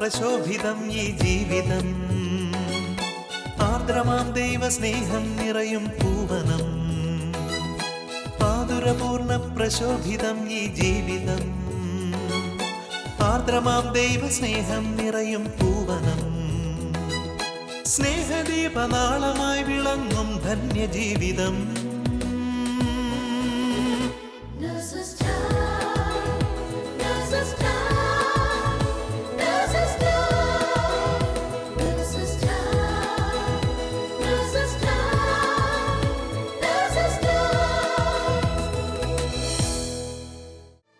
പ്രശോഭിതം ഈ ജീവിതം, ആർദ്രമാം ദൈവസ്നേഹം നിറയും പൂവനം. ആതുരപൂർണ പ്രശോഭിതം ഈ ജീവിതം, ആർദ്രമാം ദൈവസ്നേഹം നിറയും പൂവനം. സ്നേഹദീപനാളമായി വിളങ്ങും ധന്യജീവിതം.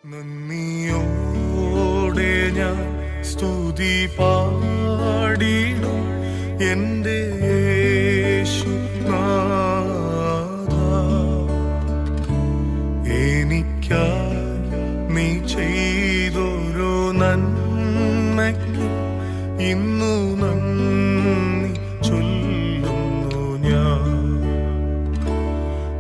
നന്ദിയോടെ ഞാൻ സ്തുതി പാടിടും എൻ്റെ യേശുനാഥാ. എനിക്കായി നീ ചെയ്തൊരു നന്മയ്ക്ക് ഇന്നു നന്ദി ചൊല്ലുന്നു ഞാൻ.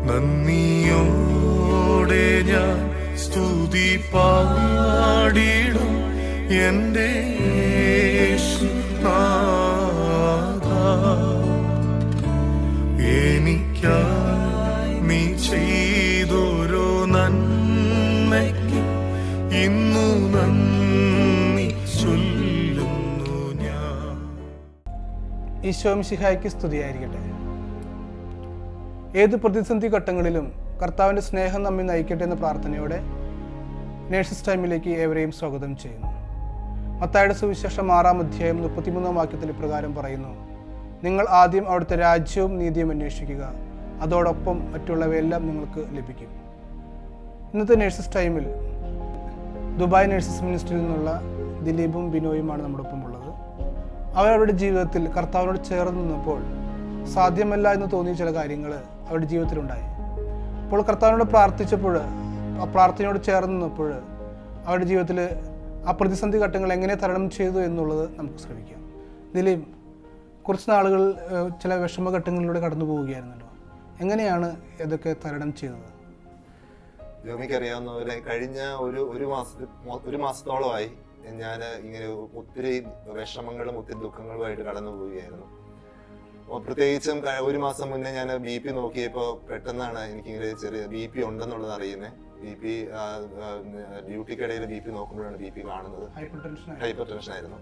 നന്ദിയോടെ ഞാൻ സ്തുതി പാടിടും എൻ്റെ യേശുനാഥാ. എനിക്കായി നീ ചെയ്തൊരു നന്മയ്ക്ക് ഇന്നു നന്ദി ചൊല്ലുന്നു ഞാൻ. ഈശോ മിശിഹായ്ക്ക് സ്തുതിയായിരിക്കട്ടെ. ഏത് പ്രതിസന്ധി ഘട്ടങ്ങളിലും കർത്താവിൻ്റെ സ്നേഹം നമ്മെ നയിക്കട്ടെ എന്ന പ്രാർത്ഥനയോടെ നേഴ്സസ് ടൈമിലേക്ക് ഏവരെയും സ്വാഗതം ചെയ്യുന്നു. മത്തായിയുടെ സുവിശേഷം 6-ാം അധ്യായം 33-ാം വാക്യത്തിൽ ഇപ്രകാരം പറയുന്നു: നിങ്ങൾ ആദ്യം അവിടുത്തെ രാജ്യവും നീതിയും അന്വേഷിക്കുക, അതോടൊപ്പം മറ്റുള്ളവയെല്ലാം നിങ്ങൾക്ക് ലഭിക്കും. ഇന്നത്തെ നേഴ്സസ് ടൈമിൽ ദുബായ് നേഴ്സസ് മിനിസ്ട്രിയിൽ നിന്നുള്ള ദിലീപും ബിനോയുമാണ് നമ്മോടൊപ്പം ഉള്ളത്. അവരവരുടെ ജീവിതത്തിൽ കർത്താവിനോട് ചേർന്ന് നിന്നപ്പോൾ സാധ്യമല്ല എന്ന് തോന്നിയ ചില കാര്യങ്ങൾ അവരുടെ ജീവിതത്തിലുണ്ടായി. അപ്പോൾ കർത്താവിനോട് പ്രാർത്ഥിച്ചപ്പോൾ, ആ പ്രാർത്ഥനയോട് ചേർന്ന് നിന്നപ്പോൾ അവരുടെ ജീവിതത്തിൽ ആ പ്രതിസന്ധി ഘട്ടങ്ങൾ എങ്ങനെ തരണം ചെയ്തു എന്നുള്ളത് നമുക്ക് ശ്രമിക്കാം. ദിലീപ്, കുറച്ച് നാളുകൾ ചില വിഷമഘട്ടങ്ങളിലൂടെ കടന്നു പോവുകയായിരുന്നല്ലോ, എങ്ങനെയാണ് ഇതൊക്കെ തരണം ചെയ്തത്? ജോമിക്കറിയാവുന്ന പോലെ കഴിഞ്ഞ ഒരു മാസത്തോളമായി ഞാൻ ഇങ്ങനെ ഒത്തിരി വിഷമങ്ങളും ഒത്തിരി ദുഃഖങ്ങളുമായിട്ട് കടന്നു പോവുകയായിരുന്നു. പ്രത്യേകിച്ചും ഒരു മാസം മുന്നേ ഞാൻ BP നോക്കിയപ്പോൾ പെട്ടെന്നാണ് എനിക്കിങ്ങനെ ചെറിയ BP ഉണ്ടെന്നുള്ളത് അറിയുന്നത്. BP ഡ്യൂട്ടിക്കിടയിൽ BP നോക്കുമ്പോഴാണ് BP കാണുന്നത്. ഹൈപ്പർ ടെൻഷൻ ആയിരുന്നു.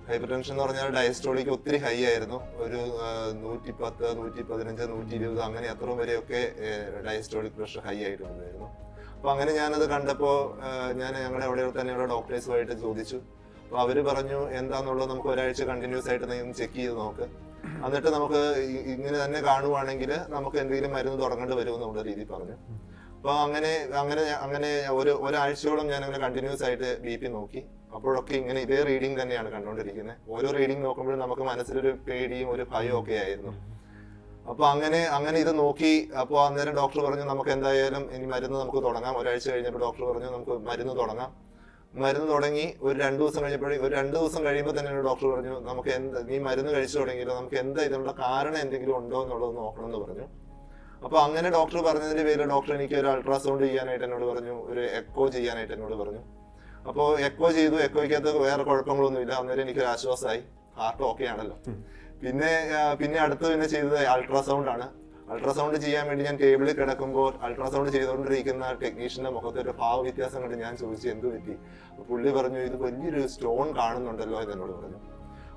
ഹൈപ്പർ ടെൻഷൻ എന്ന് പറഞ്ഞാൽ ഡയസ്റ്റോളിക്ക് ഒത്തിരി ഹൈ ആയിരുന്നു. ഒരു 110, 115, 120 അങ്ങനെ അത്രയും വരെയൊക്കെ ഡയസ്റ്റോളിക് പ്രഷർ ഹൈ ആയിട്ട് വന്നായിരുന്നു. അപ്പൊ അങ്ങനെ ഞാനത് കണ്ടപ്പോൾ ഞാൻ ഞങ്ങളുടെ അവിടെ തന്നെയുള്ള ഡോക്ടേഴ്സുമായിട്ട് ചോദിച്ചു. അപ്പൊ അവര് പറഞ്ഞു, എന്താന്നുള്ളത് നമുക്ക് ഒരാഴ്ച കണ്ടിന്യൂസ് ആയിട്ട് നീ ചെക്ക് ചെയ്ത് നോക്ക്, എന്നിട്ട് നമുക്ക് ഇങ്ങനെ തന്നെ കാണുവാണെങ്കിൽ നമുക്ക് എന്തെങ്കിലും മരുന്ന് തുടങ്ങേണ്ടി വരുമെന്നുള്ള രീതിയിൽ പറഞ്ഞു. അപ്പൊ അങ്ങനെ ഒരാഴ്ചയോളം ഞാൻ അങ്ങനെ കണ്ടിന്യൂസ് ആയിട്ട് BP നോക്കി. അപ്പോഴൊക്കെ ഇങ്ങനെ ഇതേ റീഡിങ് തന്നെയാണ് കണ്ടുകൊണ്ടിരിക്കുന്നത്. ഓരോ റീഡിങ് നോക്കുമ്പോഴും നമുക്ക് മനസ്സിലൊരു പേടിയും ഒരു ഭയവും ഒക്കെ ആയിരുന്നു. അപ്പൊ അങ്ങനെ ഇത് നോക്കി. അപ്പോൾ അന്നേരം ഡോക്ടർ പറഞ്ഞു, നമുക്ക് എന്തായാലും ഇനി മരുന്ന് നമുക്ക് തുടങ്ങാം. ഒരാഴ്ച കഴിഞ്ഞപ്പോൾ ഡോക്ടർ പറഞ്ഞു, നമുക്ക് മരുന്ന് തുടങ്ങാം. മരുന്ന് തുടങ്ങി ഒരു 2 ദിവസം കഴിഞ്ഞപ്പോഴേക്കും, ഒരു 2 ദിവസം കഴിയുമ്പോൾ തന്നെ ഡോക്ടർ പറഞ്ഞു, നമുക്ക് നീ മരുന്ന് കഴിച്ചു തുടങ്ങിയില്ല, നമുക്ക് എന്താ ഇതിനുള്ള കാരണം എന്തെങ്കിലും ഉണ്ടോ എന്നുള്ളത് നോക്കണം എന്ന് പറഞ്ഞു. അപ്പൊ അങ്ങനെ ഡോക്ടർ പറഞ്ഞതിന്റെ പേരിൽ ഡോക്ടർ എനിക്ക് ഒരു അൾട്രാസൗണ്ട് ചെയ്യാനായിട്ട് എന്നോട് പറഞ്ഞു, ഒരു എക്കോ ചെയ്യാനായിട്ട് എന്നോട് പറഞ്ഞു. അപ്പോൾ എക്കോ ചെയ്തു. എക്കോയ്ക്കകത്ത് വേറെ കുഴപ്പങ്ങളൊന്നുമില്ല. അന്നേരം എനിക്കൊരു ആശ്വാസമായി, ഹാർട്ട് ഓക്കെ ആണല്ലോ. പിന്നെ അടുത്ത് ചെയ്തത് അൾട്രാസൗണ്ട് ആണ്. അൾട്രാസൗണ്ട് ചെയ്യാൻ വേണ്ടി ഞാൻ ടേബിളിൽ കിടക്കുമ്പോൾ അൾട്രാസൗണ്ട് ചെയ്തുകൊണ്ടിരിക്കുന്ന ടെക്നീഷ്യന്റെ മുഖത്ത് ഒരു ഭാവ വ്യത്യാസം കണ്ട് ഞാൻ ചോദിച്ചു, എന്ത് പറ്റി? പുള്ളി പറഞ്ഞു, ഇത് വലിയൊരു സ്റ്റോൺ കാണുന്നുണ്ടല്ലോ എന്നോട് പറഞ്ഞു.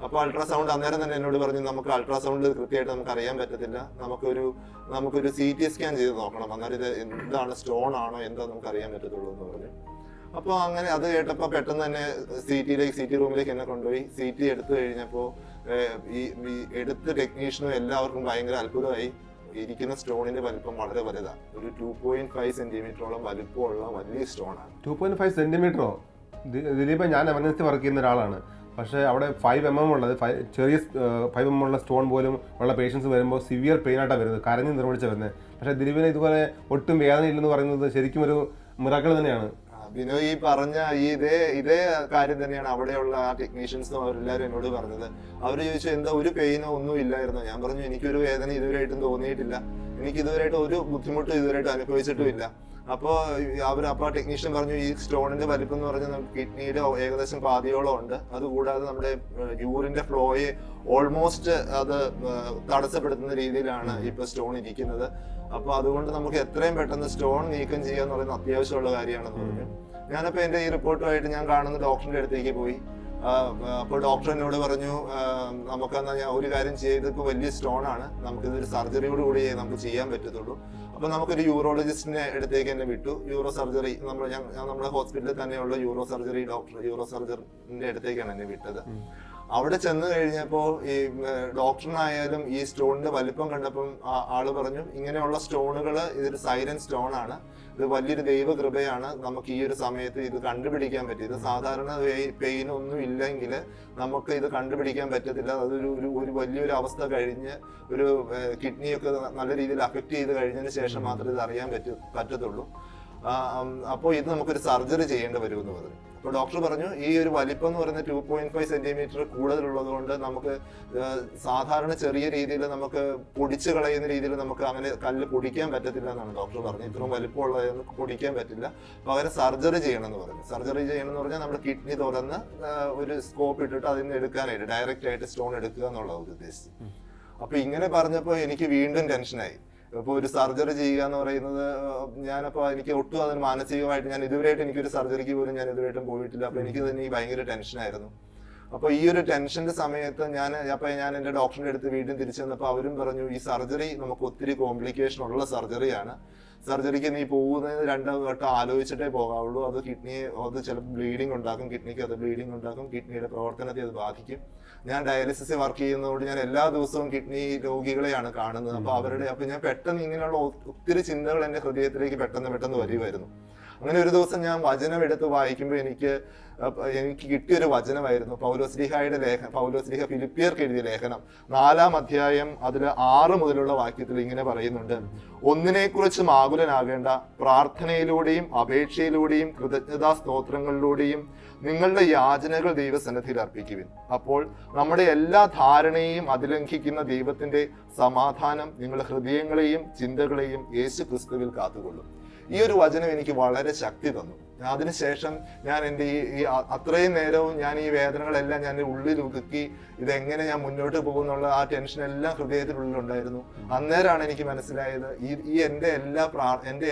അപ്പോൾ അൾട്രാസൗണ്ട് അന്നേരം തന്നെ എന്നോട് പറഞ്ഞു, നമുക്ക് അൾട്രാസൗണ്ട് കൃത്യമായിട്ട് നമുക്ക് അറിയാൻ പറ്റത്തില്ല, നമുക്കൊരു CT സ്കാൻ ചെയ്ത് നോക്കണം, അന്നേരം ഇത് എന്താണ്, സ്റ്റോൺ ആണോ എന്താ നമുക്ക് അറിയാൻ പറ്റത്തുള്ളൂ എന്ന് പറഞ്ഞു. അപ്പോൾ അങ്ങനെ അത് കേട്ടപ്പോൾ പെട്ടെന്ന് തന്നെ CT റൂമിലേക്ക് എന്നെ കൊണ്ടുപോയി. CT എടുത്തു കഴിഞ്ഞപ്പോൾ ഈ എടുത്ത ടെക്നീഷ്യനും എല്ലാവർക്കും ഭയങ്കര അത്ഭുതമായി. ഇരിക്കുന്ന സ്റ്റോണിന്റെ വലിപ്പം വളരെ വലുതാണ്. ഒരു 2.5 സെന്റിമീറ്ററോളം വലിപ്പമുള്ള വലിയ സ്റ്റോണാണ്. 2.5 സെന്റിമീറ്ററോ? ദിലീപ്, ഞാൻ എമർജൻസി വർക്ക് ചെയ്യുന്ന ഒരാളാണ്. പക്ഷേ അവിടെ 5 mm ഉള്ളത്, ചെറിയ 5 mm ഉള്ള സ്റ്റോൺ പോലും ഉള്ള പേഷ്യൻസ് വരുമ്പോൾ സിവിയർ പെയിൻ ആയിട്ടാണ് വരുന്നത്, കരഞ്ഞ് നിർമ്മിച്ചാണ് വരുന്നത്. പക്ഷേ ദിലീപിന് ഇതുപോലെ ഒട്ടും വേദന ഇല്ലെന്ന് പറയുന്നത് ശരിക്കും ഒരു മിറാക്കിൾ തന്നെയാണ്. ബിനോ ഈ പറഞ്ഞ ഇതേ കാര്യം തന്നെയാണ് അവിടെയുള്ള ആ ടെക്നീഷ്യൻസും അവരെല്ലാവരും എന്നോട് പറഞ്ഞത്. അവർ ചോദിച്ചു, എന്താ ഒരു പെയിനോ ഒന്നും ഇല്ലായിരുന്നു? ഞാൻ പറഞ്ഞു, എനിക്കൊരു വേദന ഇതുവരെയായിട്ടും തോന്നിയിട്ടില്ല, എനിക്ക് ഇതുവരെയായിട്ട് ഒരു ബുദ്ധിമുട്ടും ഇതുവരെയായിട്ട് അനുഭവിച്ചിട്ടുമില്ല. അപ്പോൾ അപ്പോൾ ടെക്നീഷ്യൻ പറഞ്ഞു ഈ സ്റ്റോണിന്റെ വലിപ്പം എന്ന് പറഞ്ഞാൽ നമുക്ക് കിഡ്നിയുടെ ഏകദേശം പാതിയോളം ഉണ്ട്. അതുകൂടാതെ നമ്മുടെ യൂറിന്റെ ഫ്ലോയെ ഓൾമോസ്റ്റ് അത് തടസ്സപ്പെടുത്തുന്ന രീതിയിലാണ് ഇപ്പൊ സ്റ്റോൺ ഇരിക്കുന്നത്. അപ്പൊ അതുകൊണ്ട് നമുക്ക് എത്രയും പെട്ടെന്ന് സ്റ്റോൺ നീക്കം ചെയ്യാന്ന് പറയുന്നത് അത്യാവശ്യമുള്ള കാര്യമാണെന്ന് പറഞ്ഞു. ഞാനപ്പോ എന്റെ ഈ റിപ്പോർട്ടുമായിട്ട് ഞാൻ കാണുന്ന ഡോക്ടറിന്റെ അടുത്തേക്ക് പോയി. അപ്പോൾ ഡോക്ടർ എന്നോട് പറഞ്ഞു, നമുക്കെന്നാ ഞാൻ ഒരു കാര്യം ചെയ്ത്, ഇപ്പൊ വലിയ സ്റ്റോൺ ആണ്, നമുക്കിതൊരു സർജറിയോട് കൂടി നമുക്ക് ചെയ്യാൻ പറ്റത്തുള്ളൂ. അപ്പൊ നമുക്കൊരു യൂറോളജിസ്റ്റിന്റെ അടുത്തേക്ക് എന്നെ വിട്ടു. യൂറോ സർജറി നമ്മുടെ ഹോസ്പിറ്റലിൽ തന്നെയുള്ള യൂറോ സർജറിന്റെ അടുത്തേക്കാണ് എന്നെ വിട്ടത്. അവിടെ ചെന്ന് കഴിഞ്ഞപ്പോൾ ഈ ഡോക്ടറിനായാലും ഈ സ്റ്റോണിന്റെ വലിപ്പം കണ്ടപ്പം ആള് പറഞ്ഞു, ഇങ്ങനെയുള്ള സ്റ്റോണുകൾ ഇതൊരു സൈലന്റ് സ്റ്റോൺ ആണ്, ഇത് വലിയൊരു ദൈവകൃപയാണ് നമുക്ക് ഈ ഒരു സമയത്ത് ഇത് കണ്ടുപിടിക്കാൻ പറ്റും. ഇത് സാധാരണ പെയിൻ ഒന്നും ഇല്ലെങ്കിൽ നമുക്ക് ഇത് കണ്ടുപിടിക്കാൻ പറ്റത്തില്ല. അതൊരു ഒരു വലിയൊരു അവസ്ഥ കഴിഞ്ഞ് ഒരു കിഡ്നിയൊക്കെ നല്ല രീതിയിൽ അഫക്ട് ചെയ്ത് കഴിഞ്ഞതിന് ശേഷം മാത്രമേ ഇത് അറിയാൻ പറ്റത്തുള്ളൂ. അപ്പോൾ ഇത് നമുക്കൊരു സർജറി ചെയ്യേണ്ടി വരുമെന്ന് പറഞ്ഞു. അപ്പോൾ ഡോക്ടർ പറഞ്ഞു, ഈ ഒരു വലിപ്പം എന്ന് പറയുന്നത് 2.5 സെന്റിമീറ്റർ കൂടുതലുള്ളത് കൊണ്ട് നമുക്ക് സാധാരണ ചെറിയ രീതിയിൽ നമുക്ക് പൊടിച്ചു കളയുന്ന രീതിയിൽ നമുക്ക് അങ്ങനെ കല്ല് പൊടിക്കാൻ പറ്റത്തില്ല എന്നാണ് ഡോക്ടർ പറഞ്ഞത്. ഇത്രയും വലിപ്പമുള്ളത് നമുക്ക് പൊടിക്കാൻ പറ്റില്ല, പകരം സർജറി ചെയ്യണമെന്ന് പറഞ്ഞു. സർജറി ചെയ്യണമെന്ന് പറഞ്ഞാൽ നമ്മുടെ കിഡ്നി തുറന്ന് ഒരു സ്കോപ്പ് ഇട്ടിട്ട് അതിൽ നിന്ന് എടുക്കാനായിട്ട് ഡയറക്റ്റ് ആയിട്ട് സ്റ്റോൺ എടുക്കുക എന്നുള്ള ഒരു ഉദ്ദേശം. അപ്പൊ ഇങ്ങനെ പറഞ്ഞപ്പോൾ എനിക്ക് വീണ്ടും ടെൻഷനായി. ഇപ്പോൾ ഒരു സർജറി ചെയ്യുക എന്ന് പറയുന്നത് ഞാനപ്പോൾ എനിക്ക് ഒട്ടും അതിന് മാനസികമായിട്ട് ഞാൻ ഇതുവരെയായിട്ട് എനിക്കൊരു സർജറിക്ക് പോലും ഞാൻ ഇതുവരെയായിട്ടും പോയിട്ടില്ല. അപ്പോൾ എനിക്ക് തന്നെ ഭയങ്കര ടെൻഷനായിരുന്നു. അപ്പോൾ ഈ ഒരു ടെൻഷന്റെ സമയത്ത് ഞാൻ എൻ്റെ ഡോക്ടറിന്റെ അടുത്ത് വീണ്ടും തിരിച്ചു വന്നപ്പോൾ അവരും പറഞ്ഞു, ഈ സർജറി നമുക്ക് ഒത്തിരി കോംപ്ലിക്കേഷൻ ഉള്ള സർജറിയാണ്. സർജറിക്ക് നീ പോകുന്നതിന് 2 വട്ടം ആലോചിച്ചിട്ടേ പോകാവുള്ളൂ. അത് കിഡ്നിയെ ചിലപ്പോൾ ബ്ലീഡിങ് ഉണ്ടാക്കും, കിഡ്നിക്ക് അത് ബ്ലീഡിങ് ഉണ്ടാക്കും, കിഡ്നിയുടെ പ്രവർത്തനത്തെ അത് ബാധിക്കും. ഞാൻ ഡയാലിസിസ് വർക്ക് ചെയ്യുന്നതുകൊണ്ട് ഞാൻ എല്ലാ ദിവസവും കിഡ്നി രോഗികളെയാണ് കാണുന്നത്. അപ്പൊ ഞാൻ പെട്ടെന്ന് ഇങ്ങനെയുള്ള ഒത്തിരി ചിന്തകൾ എൻ്റെ ഹൃദയത്തിലേക്ക് പെട്ടെന്ന് വരുമായിരുന്നു. അങ്ങനെ ഒരു ദിവസം ഞാൻ വചനം എടുത്ത് വായിക്കുമ്പോൾ എനിക്ക് കിട്ടിയൊരു വചനമായിരുന്നു പൗലോസ്ലീഹയുടെ ലേഖനം. പൗലോസ്ലീഹ ഫിലിപ്പിയർക്ക് എഴുതിയ ലേഖനം 4-ാം അധ്യായം അതിൽ 6 മുതലുള്ള വാക്യത്തിൽ ഇങ്ങനെ പറയുന്നുണ്ട്, ഒന്നിനെക്കുറിച്ചും ആകുലനാകേണ്ട, പ്രാർത്ഥനയിലൂടെയും അപേക്ഷയിലൂടെയും കൃതജ്ഞതാ സ്തോത്രങ്ങളിലൂടെയും നിങ്ങളുടെ യാചനകൾ ദൈവസന്നിധിയിൽ അർപ്പിക്കുവിൻ. അപ്പോൾ നമ്മുടെ എല്ലാ ധാരണയെയും അതിലംഘിക്കുന്ന ദൈവത്തിന്റെ സമാധാനം നിങ്ങളുടെ ഹൃദയങ്ങളെയും ചിന്തകളെയും യേശു ക്രിസ്തുവിൽ കാത്തുകൊള്ളും. ഈ ഒരു വചനം എനിക്ക് വളരെ ശക്തി തന്നു. അതിനുശേഷം ഞാൻ എൻ്റെ ഈ അത്രയും നേരവും ഞാൻ ഈ വേദനകളെല്ലാം ഞാൻ ഉള്ളിൽ ഒതുക്കി ഇതെങ്ങനെ ഞാൻ മുന്നോട്ട് പോകുന്നുള്ള ആ ടെൻഷൻ എല്ലാം ഹൃദയത്തിനുള്ളിലുണ്ടായിരുന്നു. അന്നേരമാണ് എനിക്ക് മനസ്സിലായത് ഈ എൻ്റെ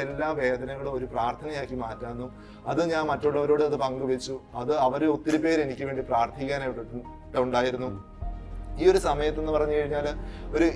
എല്ലാ വേദനകളും ഒരു പ്രാർത്ഥനയാക്കി മാറ്റാമെന്നും അത് ഞാൻ മറ്റുള്ളവരോട് അത് പങ്കുവെച്ചു. അവർ ഒത്തിരി പേര് എനിക്ക് വേണ്ടി പ്രാർത്ഥിക്കാനായിട്ടുണ്ടായിരുന്നു. ഈ ഒരു സമയത്തെന്ന് പറഞ്ഞു കഴിഞ്ഞാൽ ഒരു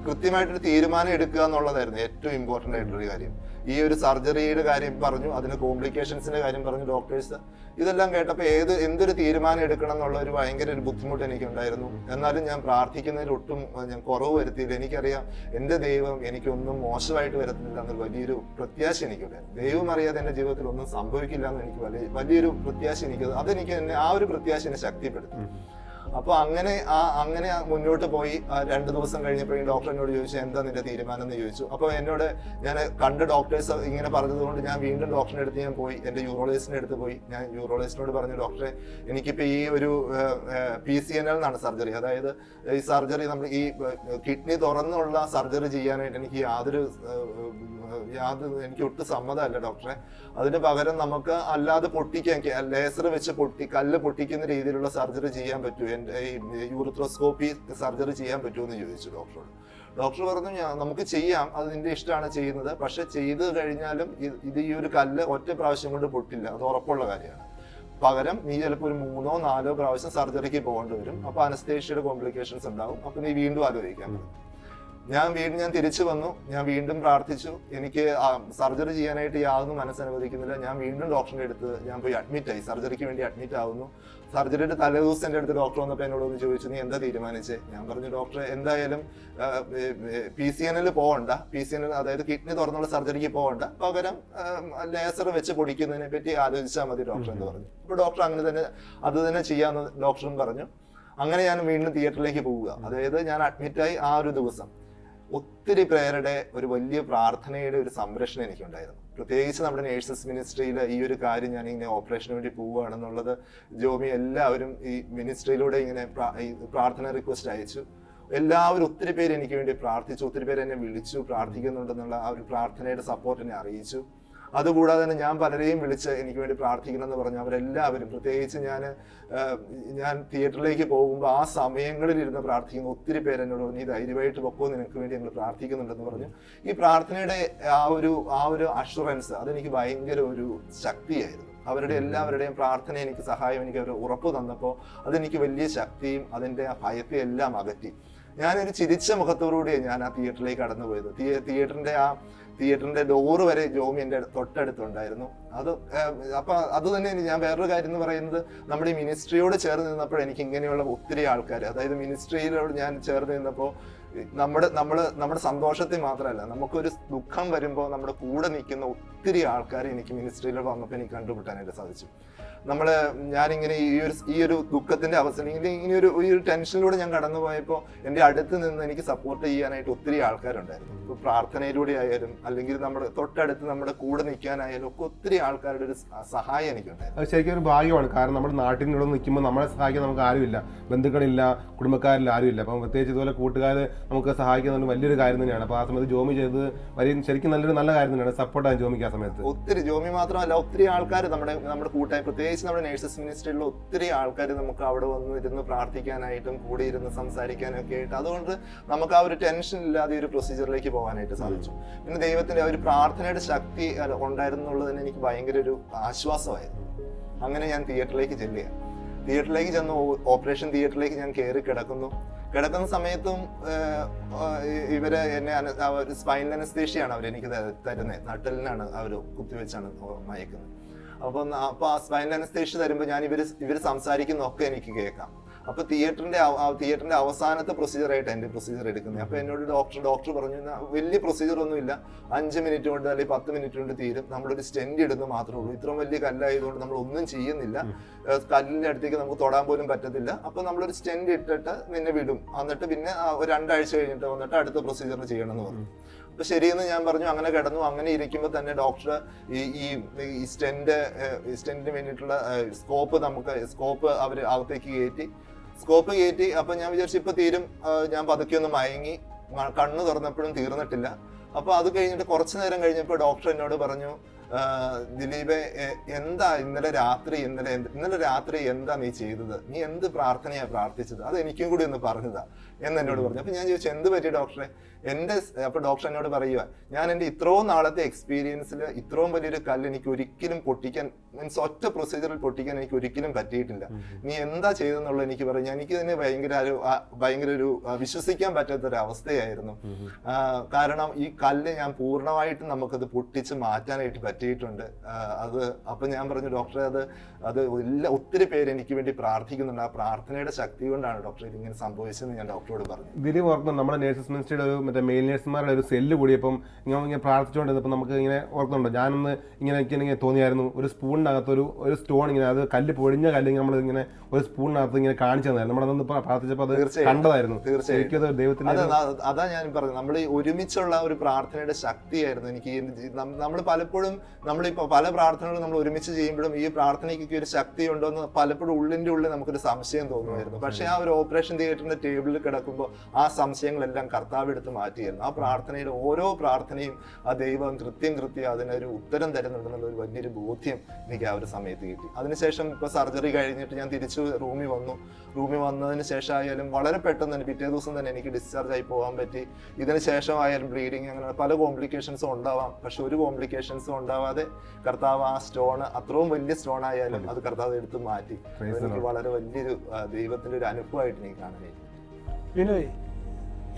കൃത്യമായിട്ടൊരു തീരുമാനം എടുക്കുക എന്നുള്ളതായിരുന്നു ഏറ്റവും ഇമ്പോർട്ടൻ്റ് ആയിട്ടൊരു കാര്യം. ഈ ഒരു സർജറിയുടെ കാര്യം പറഞ്ഞു, അതിന് കോംപ്ലിക്കേഷൻസിന്റെ കാര്യം പറഞ്ഞു ഡോക്ടേഴ്സ്. ഇതെല്ലാം കേട്ടപ്പോൾ എന്തൊരു തീരുമാനം എടുക്കണം എന്നുള്ള ഒരു ഭയങ്കര ഒരു ബുദ്ധിമുട്ട് എനിക്കുണ്ടായിരുന്നു. എന്നാലും ഞാൻ പ്രാർത്ഥിക്കുന്നതിൽ ഒട്ടും ഞാൻ കുറവ് വരുത്തിയില്ല. എനിക്കറിയാം എൻ്റെ ദൈവം എനിക്കൊന്നും മോശമായിട്ട് വരത്തില്ല എന്നൊരു വലിയൊരു പ്രത്യാശ എനിക്കുണ്ടായിരുന്നു. ദൈവം അറിയാതെ എൻ്റെ ജീവിതത്തിൽ ഒന്നും സംഭവിക്കില്ല എന്ന് എനിക്ക് വലിയൊരു പ്രത്യാശ അതെനിക്ക് എന്നെ ആ ഒരു പ്രത്യാശ എന്നെ ശക്തിപ്പെടുത്തി. അപ്പൊ അങ്ങനെ മുന്നോട്ട് പോയി. 2 ദിവസം കഴിഞ്ഞപ്പോഴും ഡോക്ടർ എന്നോട് ചോദിച്ചു, എന്താ നിന്റെ തീരുമാനം എന്ന് ചോദിച്ചു. അപ്പൊ എന്നോട് ഞാൻ കണ്ട ഡോക്ടേഴ്സ് ഇങ്ങനെ പറഞ്ഞതുകൊണ്ട് ഞാൻ വീണ്ടും ഡോക്ടറിന്റെ അടുത്ത് ഞാൻ പോയി, എന്റെ യൂറോളജിസ്റ്റിന്റെ അടുത്ത് പോയി. ഞാൻ യൂറോളജിസ്റ്റിനോട് പറഞ്ഞു, ഡോക്ടറെ എനിക്കിപ്പോ ഈ ഒരു PCNL എന്നാണ് സർജറി, അതായത് ഈ സർജറി നമ്മൾ ഈ കിഡ്നി തുറന്നുള്ള സർജറി ചെയ്യാനായിട്ട് എനിക്ക് എനിക്ക് ഒട്ടും സമ്മതമല്ല ഡോക്ടറെ. അതിന് പകരം നമുക്ക് അല്ലാതെ പൊട്ടിക്കാൻ ലേസർ വെച്ച് കല്ല് പൊട്ടിക്കുന്ന രീതിയിലുള്ള സർജറി ചെയ്യാൻ പറ്റുമോ, ഈ യൂറിത്രോസ്കോപ്പി സർജറി ചെയ്യാൻ പറ്റുമോ എന്ന് ചോദിച്ചു ഡോക്ടറോട്. ഡോക്ടർ പറഞ്ഞു, നമുക്ക് ചെയ്യാം, അത് നിന്റെ ഇഷ്ടമാണ് ചെയ്യുന്നത്, പക്ഷെ ചെയ്ത് കഴിഞ്ഞാലും ഈ ഒരു കല്ല് ഒറ്റ പ്രാവശ്യം കൊണ്ട് പൊട്ടില്ല, അത് ഉറപ്പുള്ള കാര്യമാണ്. പകരം നീ ചിലപ്പോൾ ഒരു 3-ഓ 4-ഓ പ്രാവശ്യം സർജറിക്ക് പോകേണ്ടി വരും. അപ്പൊ അനസ്തേഷ്യയുടെ കോംപ്ലിക്കേഷൻസ് ഉണ്ടാവും. അപ്പൊ നീ വീണ്ടും ആലോചിക്കാൻ പറ്റും. ഞാൻ തിരിച്ചു വന്നു. ഞാൻ വീണ്ടും പ്രാർത്ഥിച്ചു. എനിക്ക് സർജറി ചെയ്യാനായിട്ട് യാതൊന്നും മനസ്സനുവദിക്കുന്നില്ല. ഞാൻ വീണ്ടും ഡോക്ടറിന്റെ അടുത്ത് ഞാൻ പോയി അഡ്മിറ്റായി, സർജറിക്ക് വേണ്ടി അഡ്മിറ്റ് ആവുന്നു. സർജറിയുടെ തലേദിവസം എൻ്റെ അടുത്ത് ഡോക്ടർ വന്നപ്പോൾ എന്നോട് ഒന്ന് ചോദിച്ചു, നീ എന്താ തീരുമാനിച്ചേ? ഞാൻ പറഞ്ഞു, ഡോക്ടറെ എന്തായാലും PCNL പോകണ്ട, PCNL അതായത് കിഡ്നി തുറന്നുള്ള സർജറിക്ക് പോകണ്ട, പകരം ലേസർ വെച്ച് പൊടിക്കുന്നതിനെ പറ്റി ആലോചിച്ചാൽ മതി ഡോക്ടർ എന്ന് പറഞ്ഞു. അപ്പോൾ ഡോക്ടർ അത് തന്നെ ചെയ്യാമെന്ന് ഡോക്ടറും പറഞ്ഞു. അങ്ങനെ ഞാൻ വീണ്ടും തിയേറ്ററിലേക്ക് പോവുക. അതായത് ഞാൻ അഡ്മിറ്റായി ആ ഒരു ദിവസം ഒത്തിരി പേരുടെ ഒരു വലിയ പ്രാർത്ഥനയുടെ ഒരു സംരക്ഷണം എനിക്കുണ്ടായിരുന്നു. പ്രത്യേകിച്ച് നമ്മുടെ നേഴ്സസ് മിനിസ്ട്രിയിൽ ഈ ഒരു കാര്യം ഞാൻ ഇങ്ങനെ ഓപ്പറേഷന് വേണ്ടി പോവുകയാണെന്നുള്ളത് ജോമി എല്ലാവരും ഈ മിനിസ്ട്രിയിലൂടെ ഇങ്ങനെ പ്രാർത്ഥന റിക്വസ്റ്റ് അയച്ചു. എല്ലാവരും ഒത്തിരി പേര് എനിക്ക് വേണ്ടി പ്രാർത്ഥിച്ചു, ഒത്തിരി പേര് എന്നെ വിളിച്ചു പ്രാർത്ഥിക്കുന്നുണ്ടെന്നുള്ള ആ ഒരു പ്രാർത്ഥനയുടെ സപ്പോർട്ട് എന്നെ അറിയിച്ചു. അതുകൂടാതെ തന്നെ ഞാൻ പലരെയും വിളിച്ച് എനിക്ക് വേണ്ടി പ്രാർത്ഥിക്കണമെന്ന് പറഞ്ഞു. അവരെല്ലാവരും, പ്രത്യേകിച്ച് ഞാൻ തിയേറ്ററിലേക്ക് പോകുമ്പോൾ ആ സമയങ്ങളിൽ ഇരുന്ന് പ്രാർത്ഥിക്കുന്ന ഒത്തിരി പേര് എന്നോട് നീ ധൈര്യമായിട്ട് പൊക്കോ, നിനക്ക് വേണ്ടി ഞങ്ങൾ പ്രാർത്ഥിക്കുന്നുണ്ടെന്ന് പറഞ്ഞു. ഈ പ്രാർത്ഥനയുടെ ആ ഒരു അഷുറൻസ് അതെനിക്ക് ഭയങ്കര ഒരു ശക്തിയായിരുന്നു. അവരുടെ എല്ലാവരുടെയും പ്രാർത്ഥന എനിക്ക് സഹായം, എനിക്ക് അവർ ഉറപ്പ് തന്നപ്പോൾ അതെനിക്ക് വലിയ ശക്തിയും അതിൻ്റെ ആ ഭയത്തെ എല്ലാം അകറ്റി. ഞാനൊരു ചിരിച്ച മുഖത്തോടുകൂടി ഞാൻ ആ തിയേറ്ററിലേക്ക് കടന്നു പോയത്. തിയേറ്ററിന്റെ ഡോറ് വരെ ജോമി എൻ്റെ തൊട്ടടുത്തുണ്ടായിരുന്നു. അത് തന്നെ ഞാൻ വേറൊരു കാര്യം എന്ന് പറയുന്നത്, നമ്മുടെ ഈ മിനിസ്ട്രിയോട് ചേർന്ന് നിന്നപ്പോൾ എനിക്ക് ഇങ്ങനെയുള്ള ഒത്തിരി ആൾക്കാർ, അതായത് മിനിസ്ട്രിയിലോട് ഞാൻ ചേർന്ന് നിന്നപ്പോൾ നമ്മുടെ സന്തോഷത്തിൽ മാത്രമല്ല, നമുക്കൊരു ദുഃഖം വരുമ്പോൾ നമ്മുടെ കൂടെ നിൽക്കുന്ന ഒത്തിരി ആൾക്കാരെ എനിക്ക് മിനിസ്ട്രിയിലോട് വന്നപ്പോൾ എനിക്ക് കണ്ടുമുട്ടാനായിട്ട് സാധിച്ചു. ഞാനിങ്ങനെ ഈ ഒരു ദുഃഖത്തിന്റെ അവസ്ഥ, ഈ ഒരു ടെൻഷനിലൂടെ ഞാൻ കടന്നു പോയപ്പോൾ എൻ്റെ അടുത്ത് നിന്ന് എനിക്ക് സപ്പോർട്ട് ചെയ്യാനായിട്ട് ഒത്തിരി ആൾക്കാരുണ്ടായിരുന്നു. ഇപ്പോൾ പ്രാർത്ഥനയിലൂടെ ആയാലും അല്ലെങ്കിൽ നമ്മുടെ തൊട്ടടുത്ത് നമ്മുടെ കൂടെ നിൽക്കാനായാലും ഒക്കെ ഒത്തിരി ആൾക്കാരുടെ ഒരു സഹായം എനിക്കുണ്ടായിരുന്നു. അത് ശരിക്കും ഒരു ഭാഗ്യമാണ്. കാരണം നമ്മുടെ നാട്ടിൽ നിൽക്കുമ്പോൾ നമ്മളെ സഹായിക്കാൻ നമുക്ക് ആരുമില്ല, ബന്ധുക്കളില്ല, കുടുംബക്കാരില്ല, ആരുമില്ല. അപ്പം പ്രത്യേകിച്ച് ഇതുപോലെ കൂട്ടുകാർ നമുക്ക് സഹായിക്കുന്ന വലിയൊരു കാര്യം തന്നെയാണ്. അപ്പോൾ ആ സമയത്ത് ജോമി ചെയ്തത് ശരിക്കും നല്ല കാര്യം തന്നെയാണ്. സപ്പോർട്ടാണ് ജോമിക്ക് ആ സമയത്ത്. ഒത്തിരി, ജോമി മാത്രമല്ല ഒത്തിരി ആൾക്കാർ നമ്മുടെ കൂട്ടായി, പ്രത്യേകിച്ച് നമ്മുടെ നേഴ്സസ് മിനിസ്ട്രിയിലുള്ള ഒത്തിരി ആൾക്കാർ നമുക്ക് അവിടെ വന്ന് ഇരുന്ന് പ്രാർത്ഥിക്കാനായിട്ടും കൂടി ഇരുന്ന് സംസാരിക്കാനൊക്കെ ആയിട്ട്, അതുകൊണ്ട് നമുക്ക് ആ ഒരു ടെൻഷൻ ഇല്ലാതെ ഒരു പ്രൊസീജിയറിലേക്ക് പോകാനായിട്ട് സാധിച്ചു. പിന്നെ ദൈവത്തിന്റെ ആ ഒരു പ്രാർത്ഥനയുടെ ശക്തി ഉണ്ടായിരുന്നുള്ളതിന് എനിക്ക് ഭയങ്കര ഒരു ആശ്വാസമായിരുന്നു. അങ്ങനെ ഞാൻ തിയേറ്ററിലേക്ക് ചെന്ന് ഓപ്പറേഷൻ തിയേറ്ററിലേക്ക് ഞാൻ കിടക്കുന്ന സമയത്തും എന്നെ സ്പൈനൽ അനസ്തേഷ്യയാണ് അവരെനിക്ക് തരുന്നത്. നട്ടലിനാണ് അവർ കുത്തിവെച്ചാണ് മയക്കുന്നത്. അപ്പൊ ആ സ്പൈനൽ അനസ്തേഷ്യ തരുമ്പോൾ ഞാൻ ഇവര് സംസാരിക്കുന്നതൊക്കെ എനിക്ക് കേൾക്കാം. അപ്പൊ തിയേറ്ററിന്റെ അവസാനത്തെ പ്രൊസീജിയറായിട്ട് എന്റെ പ്രൊസീജിയർ എടുക്കുന്നത്. അപ്പൊ എന്നോട് ഡോക്ടർ പറഞ്ഞു, വലിയ പ്രൊസീജിയർ ഒന്നും ഇല്ല, 5 മിനിറ്റ് കൊണ്ട് അല്ലെങ്കിൽ 10 മിനിറ്റ് കൊണ്ട് തീരും, നമ്മളൊരു സ്റ്റെന്റ് ഇടുന്നു മാത്രമേ ഉള്ളൂ, ഇത്രയും വലിയ കല്ലായതുകൊണ്ട് നമ്മൾ ഒന്നും ചെയ്യുന്നില്ല, കല്ലിന്റെ അടുത്തേക്ക് നമുക്ക് തൊടാൻ പോലും പറ്റത്തില്ല, അപ്പൊ നമ്മളൊരു സ്റ്റെന്റ് ഇട്ടിട്ട് നിന്നെ വിടും, എന്നിട്ട് പിന്നെ 2 ആഴ്ച കഴിഞ്ഞിട്ട് വന്നിട്ട് അടുത്ത പ്രൊസീജിയർ ചെയ്യണം എന്ന് പറഞ്ഞു. അപ്പൊ ശരിയെന്ന് ഞാൻ പറഞ്ഞു. അങ്ങനെ കിടന്നു. അങ്ങനെ ഇരിക്കുമ്പോൾ തന്നെ ഡോക്ടർ ഈ സ്റ്റെന്റിന് വേണ്ടിയിട്ടുള്ള സ്കോപ്പ് അവർ അകത്തേക്ക് കയറ്റി. അപ്പൊ ഞാൻ വിചാരിച്ചു ഇപ്പൊ തീരും, ഞാൻ പതുക്കെ ഒന്ന് മയങ്ങി. കണ്ണ് തുറന്നപ്പോഴും തീർന്നിട്ടില്ല. അപ്പൊ അത് കഴിഞ്ഞിട്ട് കുറച്ചു നേരം കഴിഞ്ഞപ്പോൾ ഡോക്ടർ എന്നോട് പറഞ്ഞു, ദിലീപേ, എന്താ ഇന്നലെ രാത്രി എന്താ നീ ചെയ്തത്, നീ എന്ത് പ്രാർത്ഥനയാ പ്രാർത്ഥിച്ചത്, അത് എനിക്കും കൂടി ഒന്ന് പറഞ്ഞതാ എന്ന് എന്നോട് പറഞ്ഞു. അപ്പൊ ഞാൻ ചോദിച്ചു, എന്ത് പറ്റി ഡോക്ടറെ? അപ്പൊ ഡോക്ടർ എന്നോട് പറയുക, ഞാൻ എൻ്റെ ഇത്രയും നാളത്തെ എക്സ്പീരിയൻസിൽ ഇത്രയും വലിയൊരു കല്ല് എനിക്ക് ഒരിക്കലും പൊട്ടിക്കാൻ, മീൻസ് ഒറ്റ പ്രൊസീജിയറിൽ പൊട്ടിക്കാൻ എനിക്ക് ഒരിക്കലും പറ്റിയിട്ടില്ല, നീ എന്താ ചെയ്തെന്നുള്ളത് എനിക്ക് പറഞ്ഞു. എനിക്ക് തന്നെ ഭയങ്കര ഒരു വിശ്വസിക്കാൻ പറ്റാത്തൊരു അവസ്ഥയായിരുന്നു. കാരണം ഈ കല്ല് ഞാൻ പൂർണ്ണമായിട്ടും നമുക്കത് പൊട്ടിച്ച് മാറ്റാനായിട്ട് പറ്റിയിട്ടുണ്ട്. അപ്പൊ ഞാൻ പറഞ്ഞു, ഡോക്ടറെ അത് ഒത്തിരി പേര് എനിക്ക് വേണ്ടി പ്രാർത്ഥിക്കുന്നുണ്ട്, ആ പ്രാർത്ഥനയുടെ ശക്തി കൊണ്ടാണ് ഡോക്ടർ ഇതിങ്ങനെ സംഭവിച്ചതെന്ന് ഞാൻ ഡോക്ടറോട് പറഞ്ഞു. ദിലീപ് ഓർക്കുന്നു, നമ്മുടെ നേഴ്സസ് മിനിസ്ട്രിയുടെ മറ്റേ മെയിൽ നേഴ്സുമാരുടെ ഒരു സെല്ല് കൂടിയപ്പം ഇങ്ങനെ പ്രാർത്ഥിച്ചുകൊണ്ടിരുന്നപ്പോൾ നമുക്ക് ഇങ്ങനെ ഓർക്കുന്നുണ്ടോ, ഞാനൊന്ന് ഇങ്ങനെ തോന്നിയായിരുന്നു, ഒരു സ്പൂണിനകത്ത് ഒരു സ്റ്റോൺ ഇങ്ങനെ, അത് കല്ല് പൊഴിഞ്ഞ കല്ല് നമ്മൾ ഇങ്ങനെ ഒരു സ്പൂണിനകത്ത് ഇങ്ങനെ കാണിച്ചു തന്നായിരുന്നു. നമ്മളതൊന്ന് പ്രാർത്ഥിച്ചപ്പോൾ അത് കണ്ടതായിരുന്നു. തീർച്ചയായും ദൈവത്തിന്റെ അതാ ഞാൻ പറഞ്ഞത്, നമ്മൾ ഒരുമിച്ചുള്ള ഒരു പ്രാർത്ഥനയുടെ ശക്തിയായിരുന്നു എനിക്ക്. നമ്മൾ പലപ്പോഴും നമ്മളിപ്പോ പല പ്രാർത്ഥനകളും നമ്മൾ ഒരുമിച്ച് ചെയ്യുമ്പോഴും ഈ പ്രാർത്ഥനയ്ക്ക് ഒരു ശക്തി ഉണ്ടോ എന്ന് പലപ്പോഴും ഉള്ളിന്റെ ഉള്ളിൽ നമുക്കൊരു സംശയം തോന്നുമായിരുന്നു. പക്ഷെ ആ ഒരു ഓപ്പറേഷൻ തിയേറ്ററിന്റെ ടേബിളിൽ കിടക്കുമ്പോൾ ആ സംശയങ്ങളെല്ലാം കർത്താവ് എടുത്ത് മാറ്റിയായിരുന്നു. ആ പ്രാർത്ഥനയുടെ ഓരോ പ്രാർത്ഥനയും ആ ദൈവം കൃത്യം അതിനൊരു ഉത്തരം തരുന്നുണ്ടെന്നുള്ള ഒരു വലിയൊരു ബോധ്യം എനിക്ക് ആ ഒരു സമയത്ത് കിട്ടി. അതിനുശേഷം ഇപ്പൊ സർജറി കഴിഞ്ഞിട്ട് ഞാൻ തിരിച്ചു റൂമിൽ വന്നതിന് ശേഷമായാലും വളരെ പെട്ടെന്ന് തന്നെ പിറ്റേ ദിവസം തന്നെ എനിക്ക് ഡിസ്ചാർജ് ആയി പോകാൻ പറ്റി. ഇതിന് ശേഷമായാലും ബ്ലീഡിങ് അങ്ങനെ പല കോംപ്ലിക്കേഷൻസും ഉണ്ടാവാം. പക്ഷെ ഒരു കോംപ്ലിക്കേഷൻസും ഉണ്ടാവാതെ കർത്താവ് ആ സ്റ്റോൺ, അത്രയും വലിയ സ്റ്റോൺ ആയാലും അത് കർത്താവ് എടുത്ത് മാറ്റി. എനിക്ക് വളരെ വലിയൊരു ദൈവത്തിന്റെ ഒരു അനുഭവമായിട്ട് എനിക്ക് കാണാനായി. വിനോയ്,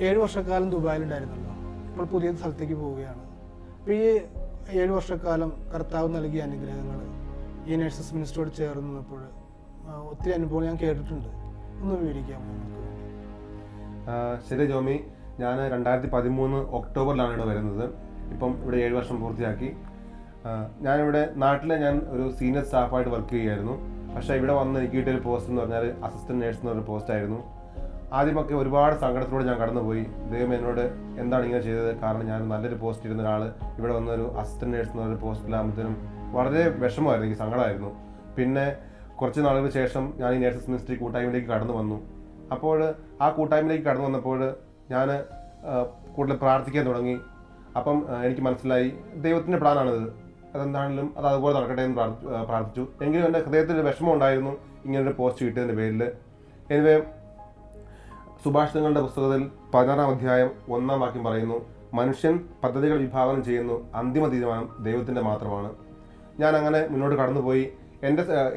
7 വർഷക്കാലം ദുബായിലുണ്ടായിരുന്നല്ലോ, ഇപ്പോൾ പുതിയ സ്ഥലത്തേക്ക് പോവുകയാണ്. അപ്പോൾ ഈ 7 വർഷക്കാലം കർത്താവ് നൽകിയ അനുഗ്രഹങ്ങൾ ഈ നേഴ്സസ് മിനിസ്ട്രിയോട് ചേർന്ന് നിന്നപ്പോൾ ഒത്തിരി അനുഭവം ഞാൻ കേട്ടിട്ടുണ്ട്, ഒന്ന് വിവരിക്കാമോ? ശരി ജോമി, ഞാൻ 2013 ഒക്ടോബറിലാണ് ഇവിടെ വരുന്നത്. ഇപ്പം ഇവിടെ 7 വർഷം പൂർത്തിയാക്കി. ഞാനിവിടെ ഞാൻ ഒരു സീനിയർ സ്റ്റാഫായിട്ട് വർക്ക് ചെയ്യുമായിരുന്നു. പക്ഷേ ഇവിടെ വന്ന് എനിക്ക് കിട്ടിയൊരു പോസ്റ്റ് എന്ന് പറഞ്ഞാൽ അസിസ്റ്റന്റ് നേഴ്സ് എന്നൊരു പോസ്റ്റായിരുന്നു. ആദ്യമൊക്കെ ഒരുപാട് സങ്കടത്തിലൂടെ ഞാൻ കടന്നുപോയി. ദൈവം എന്നോട് എന്താണ് ഇങ്ങനെ ചെയ്തത്, കാരണം ഞാൻ നല്ലൊരു പോസ്റ്റ് ഇരുന്ന ഒരാൾ ഇവിടെ വന്നൊരു അസിസ്റ്റന്റ് നേഴ്സ് എന്നൊരു പോസ്റ്റിലാകുമ്പോഴത്തേനും വളരെ വിഷമമായിരുന്നു, എനിക്ക് സങ്കടമായിരുന്നു. പിന്നെ കുറച്ച് നാളുകൾക്ക് ശേഷം ഞാൻ ഈ നേഴ്സസ് മിനിസ്ട്രി കൂട്ടായ്മയിലേക്ക് കടന്നു വന്നു. അപ്പോൾ ആ കൂട്ടായ്മയിലേക്ക് കടന്നു വന്നപ്പോൾ ഞാൻ കൂടുതൽ പ്രാർത്ഥിക്കാൻ തുടങ്ങി. അപ്പം എനിക്ക് മനസ്സിലായി ദൈവത്തിൻ്റെ പ്ലാനാണിത്, അതെന്താണെങ്കിലും അത് അതുപോലെ നടക്കട്ടെ എന്ന് പ്രാർത്ഥിച്ചു. എങ്കിലും എൻ്റെ ഹൃദയത്തിൽ ഒരു വിഷമം ഉണ്ടായിരുന്നു ഇങ്ങനൊരു പോസ്റ്റ് കിട്ടിയതിൻ്റെ പേരിൽ. എനിവേ, സുഭാഷിതങ്ങളുടെ പുസ്തകത്തിൽ 16-ാം അധ്യായം 1-ാം വാക്യം പറയുന്നു, മനുഷ്യൻ പദ്ധതികൾ വിഭാവനം ചെയ്യുന്നു, അന്തിമ തീരുമാനം ദൈവത്തിൻ്റെ മാത്രമാണ്. ഞാൻ അങ്ങനെ മുന്നോട്ട് കടന്നുപോയി.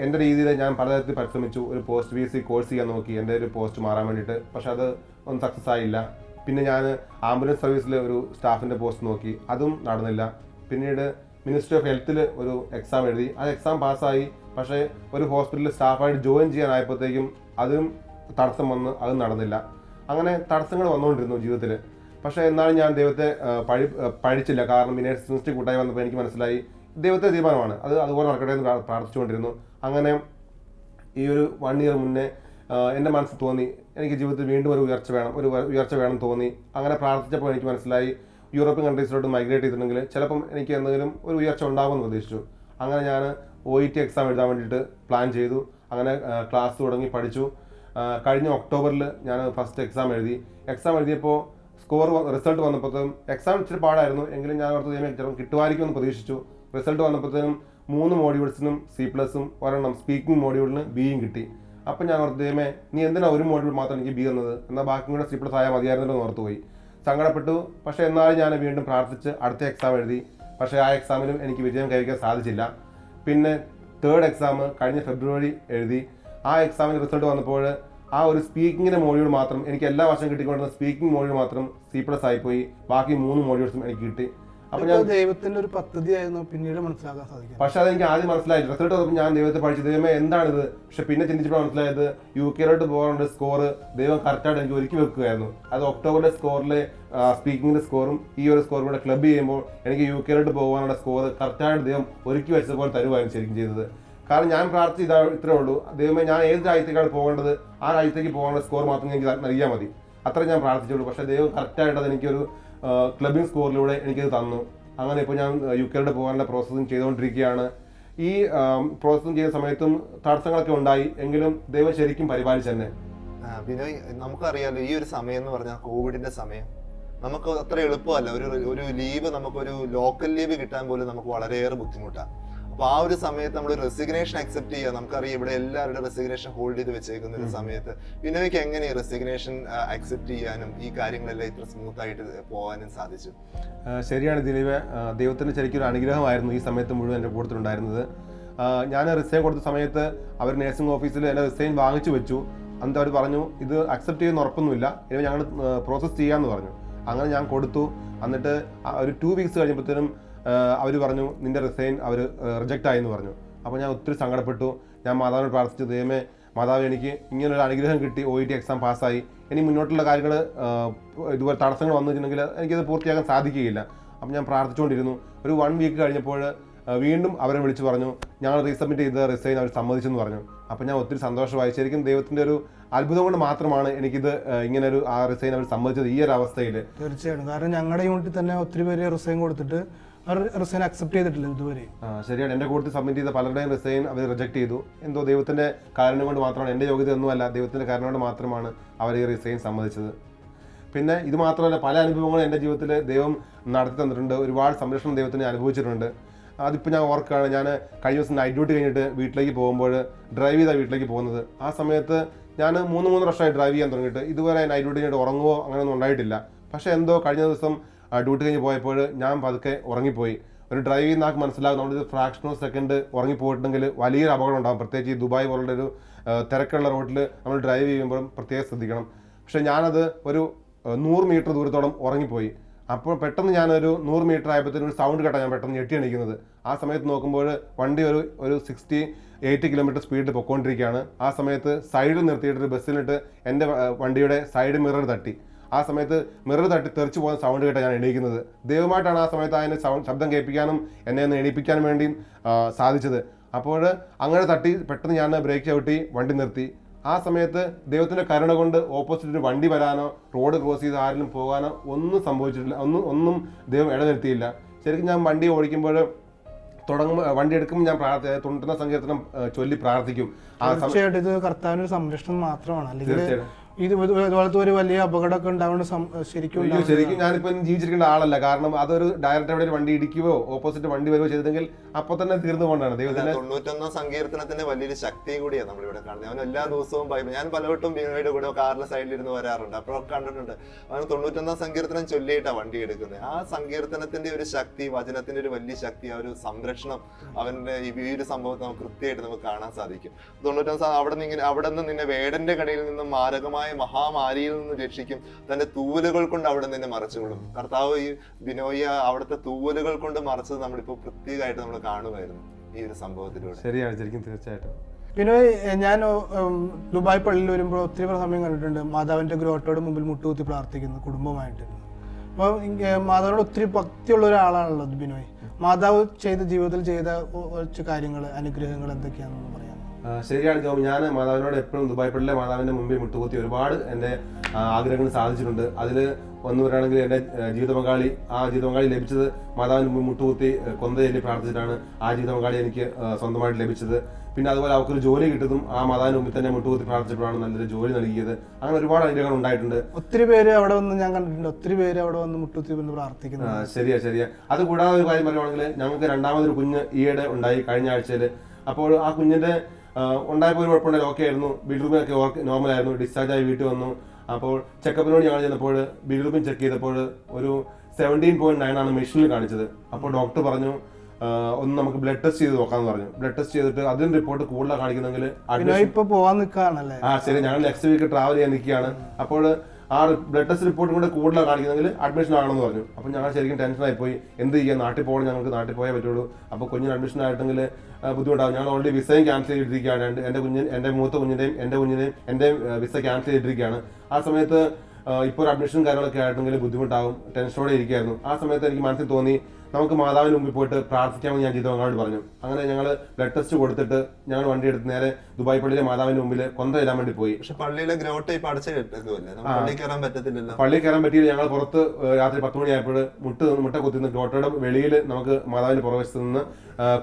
എൻ്റെ രീതിയിൽ ഞാൻ പലതരത്തിൽ പരിശ്രമിച്ചു. ഒരു പോസ്റ്റ് PSC കോഴ്സ് ചെയ്യാൻ നോക്കി എൻ്റെ ഒരു പോസ്റ്റ് മാറാൻ വേണ്ടിയിട്ട്. പക്ഷെ അത് ഒന്നും സക്സസ് ആയില്ല. പിന്നെ ഞാൻ ആംബുലൻസ് സർവീസിൽ ഒരു സ്റ്റാഫിൻ്റെ പോസ്റ്റ് നോക്കി, അതും നടന്നില്ല. പിന്നീട് മിനിസ്ട്രി ഓഫ് ഹെൽത്തിൽ ഒരു എക്സാം എഴുതി, ആ എക്സാം പാസ്സായി. പക്ഷേ ഒരു ഹോസ്പിറ്റലിൽ സ്റ്റാഫായിട്ട് ജോയിൻ ചെയ്യാനായപ്പോഴത്തേക്കും അതും തടസ്സം വന്ന്, അതും നടന്നില്ല. അങ്ങനെ തടസ്സങ്ങൾ വന്നുകൊണ്ടിരുന്നു ജീവിതത്തിൽ. പക്ഷേ എന്നാലും ഞാൻ ദൈവത്തെ പഴിച്ചില്ല. കാരണം മിനിസ്ട്രി കൂട്ടായി വന്നപ്പോൾ എനിക്ക് മനസ്സിലായി ദൈവത്തെ തീരുമാനമാണ്, അത് അതുപോലെ നടക്കട്ടെ എന്ന് പ്രാർത്ഥിച്ചുകൊണ്ടിരുന്നു. അങ്ങനെ ഈ ഒരു 1 year മുന്നേ എൻ്റെ മനസ്സിൽ തോന്നി എനിക്ക് ജീവിതത്തിൽ വീണ്ടും ഒരു ഉയർച്ച വേണം തോന്നി. അങ്ങനെ പ്രാർത്ഥിച്ചപ്പോൾ എനിക്ക് മനസ്സിലായി യൂറോപ്യൻ കൺട്രീസിലോട്ട് മൈഗ്രേറ്റ് ചെയ്തിട്ടുണ്ടെങ്കിൽ ചിലപ്പം എനിക്ക് എന്തെങ്കിലും ഒരു ഉയർച്ച ഉണ്ടാകുമെന്ന് പ്രതീക്ഷിച്ചു. അങ്ങനെ ഞാൻ OET എക്സാം എഴുതാൻ വേണ്ടിയിട്ട് പ്ലാൻ ചെയ്തു. അങ്ങനെ ക്ലാസ് തുടങ്ങി പഠിച്ചു. കഴിഞ്ഞ ഒക്ടോബറിൽ ഞാൻ ഫസ്റ്റ് എക്സാം എഴുതിയപ്പോൾ റിസൾട്ട് വന്നപ്പോഴത്തേക്കും എക്സാം ഇച്ചിരി പാടായിരുന്നു. എങ്കിലും ഞാൻ ഓർത്ത് ചിലപ്പോൾ കിട്ടുമായിരിക്കുമെന്ന് പ്രതീക്ഷിച്ചു. റിസൾട്ട് വന്നപ്പോഴത്തേനും 3 മോഡ്യൂൾസിനും C++, ഒരെണ്ണം സ്പീക്കിംഗ് മോഡ്യൂളിന് Bയും കിട്ടി. അപ്പം ഞാൻ ഓർത്ത് നീ എന്തിനാ ഒരു മോഡ്യൂൾ മാത്രം എനിക്ക് B എന്നത്, എന്നാൽ ബാക്കി കൂടെ C+ ആയാൽ മതിയായിരുന്നല്ലോ എന്ന് ഓർത്തുപോയി. സങ്കടപ്പെട്ടു. പക്ഷേ എന്നാലും ഞാൻ വീണ്ടും പ്രാർത്ഥിച്ച് അടുത്ത എക്സാം എഴുതി. പക്ഷേ ആ എക്സാമിലും എനിക്ക് വിജയം കൈവരിക്കാൻ സാധിച്ചില്ല. പിന്നെ 3rd എക്സാം കഴിഞ്ഞ ഫെബ്രുവരി എഴുതി. ആ എക്സാമിന് റിസൾട്ട് വന്നപ്പോൾ ആ ഒരു സ്പീക്കിങ്ങിൻ്റെ മോഡ്യൂൾ മാത്രം, എനിക്ക് എല്ലാ വർഷം കിട്ടിക്കൊണ്ടിരുന്ന സ്പീക്കിംഗ് മോഡ്യൂൾ മാത്രം C+ ആയിപ്പോയി. ബാക്കി 3 മോഡ്യൂൾസും എനിക്ക് കിട്ടി. അപ്പോൾ ഞാൻ ദൈവത്തിന്റെ ഒരു പദ്ധതിയായിരുന്നു പിന്നീട് മനസ്സിലാക്കാൻ സാധിക്കും. പക്ഷെ അതെനിക്ക് ആദ്യം മനസ്സിലായി. റിസൾട്ട് വന്നപ്പോൾ ഞാൻ ദൈവത്തെ പഠിച്ചു, ദൈവമേ എന്താണിത്. പക്ഷെ പിന്നെ ചിന്തിച്ചപ്പോൾ മനസ്സിലായത് UK പോകാനുള്ള സ്കോർ ദൈവം കറക്റ്റായിട്ട് എനിക്ക് ഒരുക്കി വെക്കുകയായിരുന്നു. അത് ഒക്ടോബറിലെ സ്കോറിലെ സ്പീക്കിങ്ങിന്റെ സ്കോറും ഈ ഒരു സ്കോറും കൂടെ ക്ലബ് ചെയ്യുമ്പോൾ എനിക്ക് UK പോകാനുള്ള സ്കോർ കറക്റ്റായിട്ട് ദൈവം ഒരുക്കി വെച്ചതുപോലെ തരുവായിരുന്നു ശരിക്കും ചെയ്തത്. കാരണം ഞാൻ പ്രാർത്ഥിച്ച ഇത്രേ ഉള്ളൂ, ദൈവമേ ഞാൻ ഏത് രാജ്യത്തേക്കാണ് പോകേണ്ടത് ആ രാജ്യത്തേക്ക് പോകാനുള്ള സ്കോർ മാത്രം എനിക്ക് നൽകിയാൽ മതി, അത്ര ഞാൻ പ്രാർത്ഥിച്ചുള്ളൂ. പക്ഷേ ദൈവം കറക്റ്റായിട്ട് അത് എനിക്കൊരു ക്ലബിംഗ് സ്കോറിലൂടെ എനിക്കത് തന്നു. അങ്ങനെ ഇപ്പോൾ ഞാൻ UK പോകാനുള്ള പ്രോസസ്സിങ് ചെയ്തുകൊണ്ടിരിക്കുകയാണ്. ഈ പ്രോസസ്സിങ് ചെയ്യുന്ന സമയത്തും തടസ്സങ്ങളൊക്കെ ഉണ്ടായി, എങ്കിലും ദൈവം ശരിക്കും പരിപാലിച്ചു തന്നെ. പിന്നെ നമുക്കറിയാലോ ഈ ഒരു സമയം എന്ന് പറഞ്ഞാൽ കോവിഡിന്റെ സമയം നമുക്ക് അത്ര എളുപ്പമല്ല. ഒരു ലീവ്, നമുക്കൊരു ലോക്കൽ ലീവ് കിട്ടാൻ പോലും നമുക്ക് വളരെയേറെ ബുദ്ധിമുട്ടാണ്. അപ്പൊ ആ ഒരു സമയത്ത് നമ്മൾ റെസിഗ്നേഷൻ അക്സെപ്റ്റ് ചെയ്യുക. നമുക്കറിയാം ഇവിടെ എല്ലാവരുടെ റെസിഗ്നേഷൻ ഹോൾഡ് ചെയ്ത് വെച്ചേക്കുന്ന ഒരു സമയത്ത് വിനോയ്ക്ക് എങ്ങനെ റെസിഗ്നേഷൻ അക്സെപ്റ്റ് ചെയ്യാനും ഈ കാര്യങ്ങളെല്ലാം ഇത്ര സ്മൂത്ത് ആയിട്ട് പോകാനും സാധിച്ചു? ശരിയാണ് ദിലീപ്, ദൈവത്തിന് ശരിക്കും ഒരു അനുഗ്രഹമായിരുന്നു ഈ സമയത്ത് മുഴുവൻ എൻ്റെ കൂട്ടത്തിലുണ്ടായിരുന്നത്. ഞാൻ റിസൈൻ കൊടുത്ത സമയത്ത് അവർ നഴ്സിംഗ് ഓഫീസിൽ എൻ്റെ റിസൈൻ വാങ്ങിച്ചു വെച്ചു. എന്നിട്ട് അവർ പറഞ്ഞു ഇത് അക്സെപ്റ്റ് ചെയ്യുന്ന ഉറപ്പൊന്നുമില്ല, ഇനി ഞങ്ങൾ പ്രോസസ്സ് ചെയ്യാമെന്ന് പറഞ്ഞു. അങ്ങനെ ഞാൻ കൊടുത്തു. എന്നിട്ട് ഒരു 2 weeks കഴിഞ്ഞപ്പോഴത്തേനും അവർ പറഞ്ഞു നിൻ്റെ റിസൈൻ അവർ റിജക്റ്റ് ആയി എന്ന് പറഞ്ഞു. അപ്പോൾ ഞാൻ ഒത്തിരി സങ്കടപ്പെട്ടു. ഞാൻ മാതാവിനോട് പ്രാർത്ഥിച്ചു, ദൈവമേ മാതാവ് എനിക്ക് ഇങ്ങനൊരു അനുഗ്രഹം കിട്ടി, OET എക്സാം പാസ്സായി, ഇനി മുന്നോട്ടുള്ള കാര്യങ്ങൾ ഇതുപോലെ തടസ്സങ്ങൾ വന്നു വെച്ചിട്ടുണ്ടെങ്കിൽ എനിക്കത് പൂർത്തിയാക്കാൻ സാധിക്കുകയില്ല. അപ്പം ഞാൻ പ്രാർത്ഥിച്ചുകൊണ്ടിരുന്നു. ഒരു 1 week കഴിഞ്ഞപ്പോൾ വീണ്ടും അവരെ വിളിച്ചു പറഞ്ഞു ഞങ്ങൾ റീസബ്മിറ്റ് ചെയ്ത റിസൈൻ അവർ സമ്മതിച്ചെന്ന് പറഞ്ഞു. അപ്പം ഞാൻ ഒത്തിരി സന്തോഷമായി. ശരിക്കും ദൈവത്തിൻ്റെ ഒരു അത്ഭുതം കൊണ്ട് മാത്രമാണ് എനിക്കിത് ഇങ്ങനൊരു ആ റിസൈൻ അവർ സമ്മതിച്ചത് ഈ ഒരു അവസ്ഥയിൽ. തീർച്ചയായിട്ടും, കാരണം ഞങ്ങളുടെ യൂണിറ്റിൽ തന്നെ ഒത്തിരി പേര് റിസൈൻ കൊടുത്തിട്ട് അവർ റിസൈൻ അക്സെപ്റ്റ് ചെയ്തിട്ടില്ല ഇതുവരെ. ശരിയാണ്, എൻ്റെ കൂട്ടത്തിൽ സബ്മിറ്റ് ചെയ്ത പലരുടെയും റിസൈൻ അവർ റിജക്ട് ചെയ്തു. എന്തോ ദൈവത്തിൻ്റെ കാരണം കൊണ്ട് മാത്രമാണ്, എൻ്റെ യോഗ്യത ഒന്നുമല്ല, ദൈവത്തിൻ്റെ കാരണം കൊണ്ട് മാത്രമാണ് അവർ ഈ റിസൈൻ സമ്മതിച്ചത്. പിന്നെ ഇത് മാത്രമല്ല, പല അനുഭവങ്ങളും എൻ്റെ ജീവിതത്തിൽ ദൈവം നടത്തി തന്നിട്ടുണ്ട്. ഒരുപാട് സംരക്ഷണം ദൈവത്തിന് അനുഭവിച്ചിട്ടുണ്ട്. അതിപ്പോൾ ഞാൻ ഓർക്കുകയാണ്, ഞാൻ കഴിഞ്ഞ ദിവസം നൈറ്റ് ഡ്യൂട്ടി കഴിഞ്ഞിട്ട് വീട്ടിലേക്ക് പോകുമ്പോൾ ഡ്രൈവ് ചെയ്താണ് വീട്ടിലേക്ക് പോകുന്നത്. ആ സമയത്ത് ഞാൻ 3 വർഷമായി ഡ്രൈവ് ചെയ്യാൻ തുടങ്ങിയിട്ട് ഇതുവരെ നൈറ്റ് ഡ്യൂട്ടി കഴിഞ്ഞിട്ട് ഉറങ്ങുമോ അങ്ങനെയൊന്നും ഉണ്ടായിട്ടില്ല. പക്ഷേ എന്തോ കഴിഞ്ഞ ദിവസം ഡ്യൂട്ടി കഴിഞ്ഞ് പോയപ്പോൾ ഞാൻ പതുക്കെ ഉറങ്ങിപ്പോയി. ഒരു ഡ്രൈവ് ചെയ്യുന്ന ആൾക്ക് മനസ്സിലാകും, നമ്മളിത് ഫ്രാക്ഷൻ ഓഫ് സെക്കൻഡ് ഉറങ്ങിപ്പോയിട്ടുണ്ടെങ്കിൽ വലിയൊരു അപകടം ഉണ്ടാകും. പ്രത്യേകിച്ച് ഈ ദുബായ് പോലുള്ള ഒരു തിരക്കുള്ള റോഡിൽ നമ്മൾ ഡ്രൈവ് ചെയ്യുമ്പോഴും പ്രത്യേകം ശ്രദ്ധിക്കണം. പക്ഷേ ഞാനത് ഒരു 100 മീറ്റർ ദൂരത്തോളം ഉറങ്ങിപ്പോയി. അപ്പോൾ പെട്ടെന്ന് ഞാനൊരു 100 മീറ്റർ ആയപ്പോഴത്തേനും ഒരു സൗണ്ട് കേട്ടാൽ ഞാൻ പെട്ടെന്ന് ഞെട്ടി എണീക്കുന്നത്. ആ സമയത്ത് നോക്കുമ്പോൾ വണ്ടി ഒരു 68 കിലോമീറ്റർ സ്പീഡിൽ പൊയ്ക്കൊണ്ടിരിക്കുകയാണ്. ആ സമയത്ത് സൈഡിൽ നിർത്തിയിട്ടൊരു ബസ്സിലിട്ട് എൻ്റെ വണ്ടിയുടെ സൈഡ് മിറർ തട്ടി. ആ സമയത്ത് മിറർ തട്ടി തെറിച്ച് പോകുന്ന സൗണ്ട് കേട്ടാൽ ഞാൻ എണീക്കുന്നത്. ദൈവമായിട്ടാണ് ആ സമയത്ത് അതിൻ്റെ ശബ്ദം കേൾപ്പിക്കാനും എന്നെ ഒന്ന് എണീപ്പിക്കാനും വേണ്ടിയും സാധിച്ചത്. അപ്പോൾ അങ്ങനെ തട്ടി പെട്ടെന്ന് ഞാൻ ബ്രേക്ക് ചവിട്ടി വണ്ടി നിർത്തി. ആ സമയത്ത് ദൈവത്തിൻ്റെ കരുണ കൊണ്ട് ഓപ്പോസിറ്റ് ഒരു വണ്ടി വരാനോ റോഡ് ക്രോസ് ചെയ്ത് ആരെങ്കിലും പോകാനോ ഒന്നും സംഭവിച്ചിട്ടില്ല. ഒന്നും ദൈവം ഇടനിർത്തിയില്ല. ശരിക്കും ഞാൻ വണ്ടി ഓടിക്കുമ്പോൾ വണ്ടി എടുക്കുമ്പോൾ ഞാൻ തുണ്ടുന്ന സങ്കീർത്തനം ചൊല്ലി പ്രാർത്ഥിക്കും. തീർച്ചയായിട്ടും ഇത് കർത്താവിന്റെ ഒരു സംരക്ഷണം മാത്രമാണ്. അല്ലെങ്കിൽ ഇതുപോലത്തെ ഒരു വലിയ അപകടമൊക്കെ ഉണ്ടാവേണ്ട ശരിക്കും അയ്യോ, ശരിക്കും ഞാനിപ്പോ ജീവിച്ചിരിക്കേണ്ട ആളല്ല. കാരണം അതൊരു ഡയറക്റ്റ് എവിടെ ഒരു വണ്ടി ഇടിക്കുകയോ ഓപ്പോസിറ്റ് വണ്ടി വരുകയോ ചെയ്തെങ്കിൽ അപ്പൊ തന്നെ തീർന്നു കൊണ്ടാണ് ദൈവത്തിന്. 91 സങ്കീർത്തനത്തിന്റെ വലിയൊരു ശക്തിയും കൂടിയാണ് നമ്മളിവിടെ കാണുന്നത്. അവൻ എല്ലാ ദിവസവും ബൈബിൾ, ഞാൻ പലവട്ടം ബിനോയുടെ കൂടെ കാറിന്റെ സൈഡിലിരുന്ന് വരാറുണ്ട്, അപ്പോഴൊക്കെ കണ്ടിട്ടുണ്ട് അവൻ 91 സങ്കീർത്തനം ചൊല്ലിയിട്ടാണ് വണ്ടി എടുക്കുന്നത്. ആ സങ്കീർത്തനത്തിന്റെ ഒരു ശക്തി, വചനത്തിന്റെ ഒരു വലിയ ശക്തി, ആ ഒരു സംരക്ഷണം അവന്റെ ഈ ഒരു സംഭവത്തെ നമുക്ക് കൃത്യമായിട്ട് നമുക്ക് കാണാൻ സാധിക്കും. 91 അവിടെ നിന്ന് നിന്നെ വേടന്റെ കടയിൽ നിന്നും മാരകമായ മഹാമാരിയിൽ നിന്ന് രക്ഷിക്കും, തന്റെ തൂവലുകൾ കൊണ്ട് അവിടെ നിന്നെ മറച്ചുകൊള്ളും. കർത്താവ് ഈ ബിനോയ അവിടുത്തെ തൂവലുകൾ കൊണ്ട് മറച്ചത് നമ്മളിപ്പോ പ്രത്യേകമായിട്ട് നമ്മൾ കാണുമായിരുന്നു ഈ ഒരു സംഭവത്തിലൂടെ. ശരിയാണ്, ശരിക്കും തീർച്ചയായിട്ടും. പിന്നെ ഞാൻ ദുബായ് പള്ളിയിൽ വരുമ്പോൾ ഒത്തിരി സമയം കണ്ടിട്ടുണ്ട് മാതാവിന്റെ ഗ്രോട്ടോയുടെ മുമ്പിൽ മുട്ടുകുത്തി പ്രാർത്ഥിക്കുന്നത് കുടുംബമായിട്ട്. അപ്പോൾ മാതാവിനോട് ഒത്തിരി ഭക്തിയുള്ള ഒരാളാണല്ലോ ബിനോയ്. മാതാവ് ജീവിതത്തിൽ ചെയ്ത കുറച്ച് കാര്യങ്ങൾ, അനുഗ്രഹങ്ങൾ എന്തൊക്കെയാണെന്ന് പറയാം. ശരിയാണ് ജോബ്. ഞാൻ മാതാവിനോട് എപ്പോഴും ദുബായ് പള്ളിയിലെ മാതാവിന്റെ മുമ്പിൽ മുട്ടുകുത്തി ഒരുപാട് എൻ്റെ ആഗ്രഹങ്ങൾ സാധിച്ചിട്ടുണ്ട്. അതിൽ ഒന്ന് പറയുകയാണെങ്കിൽ എൻ്റെ ജീവിത പങ്കാളി ലഭിച്ചത് മാതാവിന് മുമ്പിൽ മുട്ടുകുത്തി കൊന്ത ചൊല്ലി പ്രാർത്ഥിച്ചിട്ടാണ് ആ ജീവിത പങ്കാളി എനിക്ക് സ്വന്തമായിട്ട് ലഭിച്ചത്. പിന്നെ അതുപോലെ അവർക്കൊരു ജോലി കിട്ടുന്നതും ആ മാതാവിന് മുമ്പിൽ തന്നെ മുട്ടുകുത്തി പ്രാർത്ഥിച്ചപ്പോഴാണ് നല്ലൊരു ജോലി നൽകിയത്. അങ്ങനെ ഒരുപാട് അനുഗ്രഹങ്ങൾ ഉണ്ടായിട്ടുണ്ട്. ഒത്തിരി പേര് അവിടെ വന്ന് ഞാൻ കണ്ടിട്ടുണ്ട്, ഒത്തിരി പേര് അവിടെ വന്ന് മുട്ടുകുത്തി വന്ന് പ്രാർത്ഥിക്കുന്നത്. ശരിയാ. അത് കൂടാതെ ഒരു കാര്യം പറയുവാണെങ്കിൽ ഞങ്ങൾക്ക് രണ്ടാമതൊരു കുഞ്ഞ് ഈയിടെ ഉണ്ടായി കഴിഞ്ഞ ആഴ്ചയിൽ. അപ്പോൾ ആ കുഞ്ഞിന്റെ ഉണ്ടായപ്പോൾ ഒരു കുഴപ്പമുണ്ടായി, ഓക്കെ ആയിരുന്നു, ബിൽറൂമിനൊക്കെ നോർമലായിരുന്നു, ഡിസ്ചാർജ് ആയി വീട്ടിൽ വന്നു. അപ്പോൾ ചെക്കപ്പിനോട് ഞങ്ങൾ ചെന്നപ്പോൾ ബിൽറൂമിൽ ചെക്ക് ചെയ്തപ്പോൾ ഒരു 17.9 ആണ് മെഷീനിൽ കാണിച്ചത്. അപ്പോൾ ഡോക്ടർ പറഞ്ഞു ഒന്ന് നമുക്ക് ബ്ലഡ് ടെസ്റ്റ് ചെയ്ത് നോക്കാന്ന് പറഞ്ഞു. ബ്ലഡ് ടെസ്റ്റ് ചെയ്തിട്ട് അതിന് റിപ്പോർട്ട് കൂടുതലാണ് കാണിക്കുന്നെങ്കിൽ ശരി, ഞങ്ങൾ നെക്സ്റ്റ് വീക്ക് ട്രാവൽ ചെയ്യാൻ നിൽക്കുകയാണ്. അപ്പോൾ ആ ബ്ലഡ് ടെസ്റ്റ് റിപ്പോർട്ടും കൂടെ കൂടുതലാണ് കാണിക്കുന്നെങ്കിൽ അഡ്മിഷൻ ആണെന്ന് പറഞ്ഞു. അപ്പോൾ ഞങ്ങൾ ശരിക്കും ടെൻഷനായി പോയി, എന്ത് ചെയ്യാൻ, നാട്ടിൽ പോകണം, ഞങ്ങൾക്ക് നാട്ടിൽ പോയേ പറ്റുള്ളൂ. അപ്പോൾ കുഞ്ഞിന് അഡ്മിഷൻ ആയിട്ടെങ്കിൽ ബുദ്ധിമുട്ടാകും. ഞങ്ങൾ ഓൾറെഡി വിസയും ക്യാൻസൽ ചെയ്തിരിക്കുകയാണ്. എൻ്റെ മൂത്ത കുഞ്ഞിൻ്റെയും എൻ്റെ വിസ ക്യാൻസൽ ചെയ്തിരിക്കുകയാണ്. ആ സമയത്ത് ഇപ്പോൾ ഒരു അഡ്മിഷനും കാര്യങ്ങളൊക്കെ ആയിട്ടെങ്കിൽ ബുദ്ധിമുട്ടാകും, ടെൻഷനോടെ ഇരിക്കുകയായിരുന്നു. ആ സമയത്ത് എനിക്ക് മനസ്സിൽ തോന്നി നമുക്ക് മാതാവിന് മുമ്പിൽ പോയിട്ട് പ്രാർത്ഥിക്കാമെന്ന് ഞാൻ ജീവിതങ്ങളോട് പറഞ്ഞു. അങ്ങനെ ഞങ്ങൾ ബ്ലഡ് ടെസ്റ്റ് കൊടുത്തിട്ട് ഞങ്ങൾ വണ്ടി എടുത്ത് നേരെ ദുബായ് പള്ളിയിലെ മാതാവിന്റെ മുമ്പിൽ കൊന്ത ചെല്ലാൻ വേണ്ടി പോയി. പക്ഷെ പള്ളിയിലെ ഗ്രോട്ട് ഇപ്പൊ അടച്ചു കിട്ടുമല്ലേ, പള്ളിയിൽ കയറാൻ പറ്റത്തില്ലല്ലോ. പള്ളിയിൽ കയറാൻ പറ്റിയില്ല. ഞങ്ങൾ പുറത്ത് രാത്രി 10 മണിയായപ്പോൾ മുട്ട കുത്തിന്ന് ഗ്രോട്ടയുടെ വെളിയിൽ നമുക്ക് മാതാവിന്റെ പുറവശത്ത് നിന്ന്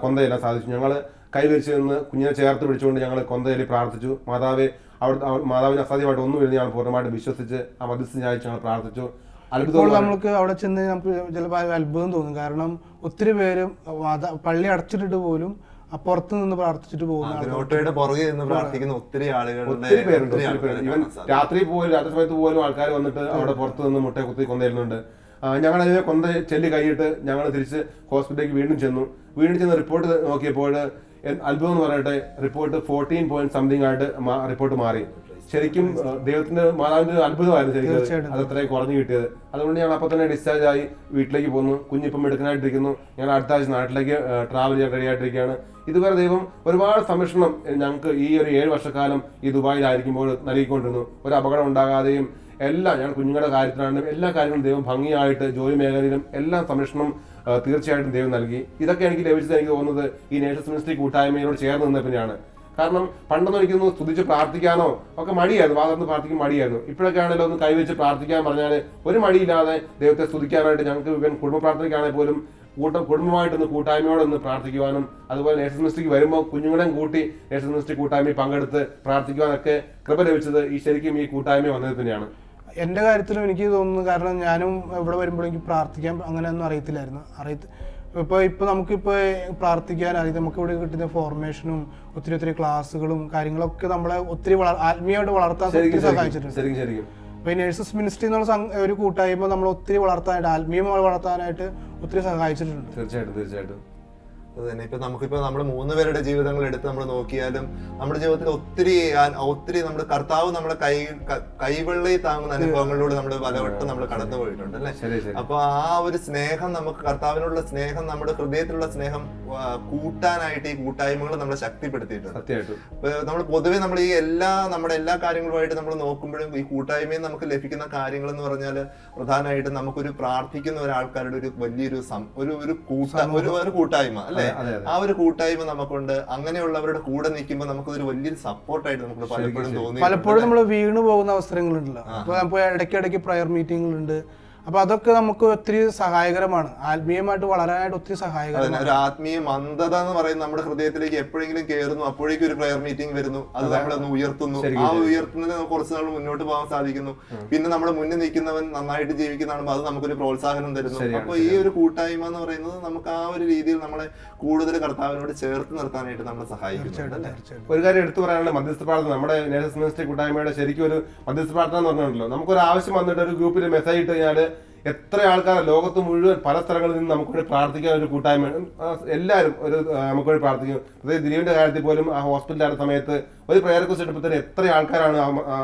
കൊന്ത ചെല്ലാൻ സാധിച്ചു. ഞങ്ങൾ കൈവരിച്ച് നിന്ന് കുഞ്ഞിനെ ചേർത്ത് പിടിച്ചുകൊണ്ട് ഞങ്ങൾ കൊന്ത ചൊല്ലി പ്രാർത്ഥിച്ചു. മാതാവിന് അസാധ്യമായിട്ട് ഒന്നുമില്ല, ഞങ്ങൾ പൂർണ്ണമായിട്ട് വിശ്വസിച്ച് ആ മധ്യസ്ഥ ഞായറാഴ്ച ഞങ്ങൾ പ്രാർത്ഥിച്ചു. നമുക്ക് അവിടെ ചെന്ന് നമുക്ക് ചിലപ്പോൾ അത്ഭുതം തോന്നും. കാരണം ഒത്തിരി പേരും പള്ളി അടച്ചിട്ടിട്ട് പോലും പുറത്ത് നിന്ന് പ്രാർത്ഥിച്ചിട്ട് പോകുന്ന പുറകെ നിന്ന് പ്രാർത്ഥിക്കുന്ന ഒത്തിരി ആളുകളുണ്ട്. രാത്രി സമയത്ത് പോലും ആൾക്കാർ വന്നിട്ട് അവിടെ പുറത്ത് നിന്ന് മുട്ട കുത്തി കൊണ്ടുവരുന്നുണ്ട്. ഞങ്ങൾ അതിനെ കൊന്ത ചെല്ലി കഴിഞ്ഞിട്ട് ഞങ്ങൾ തിരിച്ച് ഹോസ്പിറ്റലിലേക്ക് വീണ്ടും ചെന്ന് റിപ്പോർട്ട് നോക്കിയപ്പോൾ അത്ഭുതം എന്ന് പറയട്ടെ, റിപ്പോർട്ട് 14 ആയിട്ട് റിപ്പോർട്ട് മാറി. ശരിക്കും ദൈവത്തിന്റെ മാതാവിന്റെ അത്ഭുതമായിരുന്നു ശരിക്കും അത് അത്രയും കുറഞ്ഞു കിട്ടിയത്. അതുകൊണ്ട് ഞങ്ങൾ അപ്പൊ തന്നെ ഡിസ്ചാർജ് ആയി വീട്ടിലേക്ക് പോന്നു. കുഞ്ഞിപ്പം എടുക്കാനായിട്ടിരിക്കുന്നു. ഞങ്ങൾ അടുത്ത ആഴ്ച നാട്ടിലേക്ക് ട്രാവൽ ചെയ്യാൻ റെഡി ആയിട്ടിരിക്കുകയാണ്. ഇതുവരെ ദൈവം ഒരുപാട് സംരക്ഷണം ഞങ്ങൾക്ക് ഈ ഒരു 7 വർഷക്കാലം ഈ ദുബായിലായിരിക്കുമ്പോൾ നൽകിക്കൊണ്ടിരുന്നു. ഒരു അപകടം ഉണ്ടാകാതെയും എല്ലാം ഞങ്ങൾ കുഞ്ഞുങ്ങളുടെ കാര്യത്തിലാണെങ്കിലും എല്ലാ കാര്യങ്ങളും ദൈവം ഭംഗിയായിട്ട് ജോലി മേഖലയിലും എല്ലാം സംരക്ഷണം തീർച്ചയായിട്ടും ദൈവം നൽകി. ഇതൊക്കെ എനിക്ക് ലഭിച്ചത് എനിക്ക് തോന്നുന്നത് ഈ നേഷൻസ് മിനിസ്ട്രി കൂട്ടായ്മയോട് ചേർന്ന് നിന്ന പിന്നെയാണ്. കാരണം പണ്ടൊന്നും എനിക്കൊന്ന് സ്തുതിച്ച് പ്രാർത്ഥിക്കാനോ ഒക്കെ മടിയായിരുന്നു, വാദത്തിന് പ്രാർത്ഥിക്കാൻ മടിയായിരുന്നു. ഇപ്പോഴൊക്കെ ആണെങ്കിലും ഒന്ന് കൈവച്ച് പ്രാർത്ഥിക്കാൻ പറഞ്ഞാൽ ഒരു മടിയില്ലാതെ ദൈവത്തെ സ്തുതിക്കാനായിട്ട് ഞങ്ങൾക്ക് കുടുംബ പ്രാർത്ഥനയ്ക്കാണെങ്കിൽ പോലും കുടുംബമായിട്ടൊന്ന് കൂട്ടായ്മയോടൊന്ന് പ്രാർത്ഥിക്കുവാനും അതുപോലെ നേഷൻസ് മിനിസ്ട്രിക്ക് വരുമ്പോൾ കുഞ്ഞുങ്ങളെയും കൂട്ടി നേഷൻസ് മിനിസ്ട്രി കൂട്ടായ്മയിൽ പങ്കെടുത്ത് പ്രാർത്ഥിക്കുവാനൊക്കെ കൃപ ലഭിച്ചത് ഈ ശരിക്കും ഈ കൂട്ടായ്മ വന്നത് തന്നെയാണ്. എൻ്റെ കാര്യത്തിലും എനിക്ക് തോന്നുന്നു. കാരണം ഞാനും ഇവിടെ വരുമ്പോൾ എനിക്ക് പ്രാർത്ഥിക്കാൻ അങ്ങനെയൊന്നും അറിയത്തില്ലായിരുന്നു. ഇപ്പോൾ നമുക്കിപ്പോൾ പ്രാർത്ഥിക്കാൻ നമുക്ക് ഇവിടെ കിട്ടുന്ന ഫോർമേഷനും ഒത്തിരി ക്ലാസ്സുകളും കാര്യങ്ങളൊക്കെ നമ്മളെ ഒത്തിരി ആത്മീയമായിട്ട് വളർത്താൻ സഹായിച്ചിട്ടുണ്ട്. അപ്പോൾ ഈ നേഴ്സസ് മിനിസ്ട്രി എന്നുള്ള ഒരു കൂട്ടായ്മ നമ്മൾ ഒത്തിരി വളർത്താനായിട്ട് ആത്മീയമായി വളർത്താനായിട്ട് ഒത്തിരി സഹായിച്ചിട്ടുണ്ട്. തീർച്ചയായിട്ടും അതുതന്നെ. ഇപ്പൊ നമുക്കിപ്പോ നമ്മുടെ 3 പേരുടെ ജീവിതങ്ങൾ എടുത്ത് നമ്മൾ നോക്കിയാലും നമ്മുടെ ജീവിതത്തിൽ ഒത്തിരി നമ്മുടെ കർത്താവ് നമ്മളെ കൈവെള്ളയിൽ താങ്ങുന്ന അനുഭവങ്ങളിലൂടെ നമ്മൾ പലവട്ടം നമ്മൾ കടന്നു പോയിട്ടുണ്ട് അല്ലെ. അപ്പൊ ആ ഒരു സ്നേഹം, നമുക്ക് കർത്താവിനുള്ള സ്നേഹം, നമ്മുടെ ഹൃദയത്തിലുള്ള സ്നേഹം കൂട്ടാനായിട്ട് ഈ കൂട്ടായ്മകൾ നമ്മളെ ശക്തിപ്പെടുത്തിയിട്ടുണ്ട്. നമ്മൾ പൊതുവെ നമ്മൾ ഈ നമ്മുടെ എല്ലാ കാര്യങ്ങളുമായിട്ട് നമ്മൾ നോക്കുമ്പോഴും ഈ കൂട്ടായ്മയിൽ നമുക്ക് ലഭിക്കുന്ന കാര്യങ്ങൾ എന്ന് പറഞ്ഞാൽ പ്രധാനമായിട്ടും നമുക്കൊരു പ്രാർത്ഥിക്കുന്ന ഒരാൾക്കാരുടെ ഒരു വലിയൊരു കൂട്ടായ്മ അല്ലെ. ആ ഒരു കൂട്ടായ്മ നമുക്കുണ്ട്. അങ്ങനെയുള്ളവരുടെ കൂടെ നിൽക്കുമ്പോൾ നമുക്കൊരു വലിയൊരു സപ്പോർട്ടായിട്ട് നമുക്ക് പലപ്പോഴും തോന്നി. പലപ്പോഴും നമ്മൾ വീണു പോകുന്ന അവസരങ്ങളുണ്ടല്ലോ. ഇടയ്ക്കിടയ്ക്ക് പ്രയർ മീറ്റിങ്ങുകളുണ്ട്. അപ്പോൾ അതൊക്കെ നമുക്ക് ഒത്തിരി സഹായകരമാണ്, ആത്മീയമായിട്ട് വളരാനായിട്ട് ഒത്തിരി അതന്നെ, സഹായകരമാണ്. ഒരു ആത്മീയ മന്ദത എന്ന് പറയുന്നത് നമ്മുടെ ഹൃദയത്തിലേക്ക് എപ്പോഴെങ്കിലും കയറുന്നു, അപ്പോഴേക്കും ഒരു പ്രയർ മീറ്റിംഗ് വരുന്നു, അത് നമ്മളൊന്ന് ഉയർത്തുന്നു. ആ ഉയർത്തുന്നതിന് നമുക്ക് കുറച്ച് നാൾ മുന്നോട്ട് പോകാൻ സാധിക്കുന്നു. പിന്നെ നമ്മുടെ മുന്നിൽ നിൽക്കുന്നവൻ നന്നായിട്ട് ജീവിക്കുന്നതാണ്, അത് നമുക്കൊരു പ്രോത്സാഹനം തരുന്നു. അപ്പൊ ഈ ഒരു കൂട്ടായ്മ എന്ന് പറയുന്നത് നമുക്ക് ആ ഒരു രീതിയിൽ നമ്മളെ കൂടുതൽ കർത്താവിനോട് ചേർത്ത് നിർത്താനായിട്ട് നമ്മളെ സഹായിക്കുന്നു. ഒരു കാര്യം എടുത്തു പറയാനുള്ള മധ്യസ്ഥ പ്രാർത്ഥന, നമ്മുടെ നേഴ്സസ് മിനിസ്ട്രി കൂട്ടായ്മയുടെ ശരിക്കും ഒരു മധ്യസ്ഥ പ്രാർത്ഥന എന്ന് പറഞ്ഞിട്ടുണ്ടല്ലോ. നമുക്കൊരു ആവശ്യം വന്നിട്ട് ഒരു ഗ്രൂപ്പിൽ മെസ്സേജ് ഇട്ട് കഴിഞ്ഞാൽ എത്ര ആൾക്കാർ ലോകത്ത് മുഴുവൻ പല സ്ഥലങ്ങളിൽ നിന്ന് നമുക്ക് വേണ്ടി പ്രാർത്ഥിക്കാൻ ഒരു കൂട്ടായ്മ, എല്ലാവരും ഒരു നമുക്ക് വേണ്ടി പ്രാർത്ഥിക്കും. അതായത് ദിലീപിന്റെ കാര്യത്തിൽ പോലും ആ ഹോസ്പിറ്റലിലായ സമയത്ത് ഒരു പ്രയർ റിക്വസ്റ്റ് എടുപ്പോൾ തന്നെ എത്ര ആൾക്കാരാണ്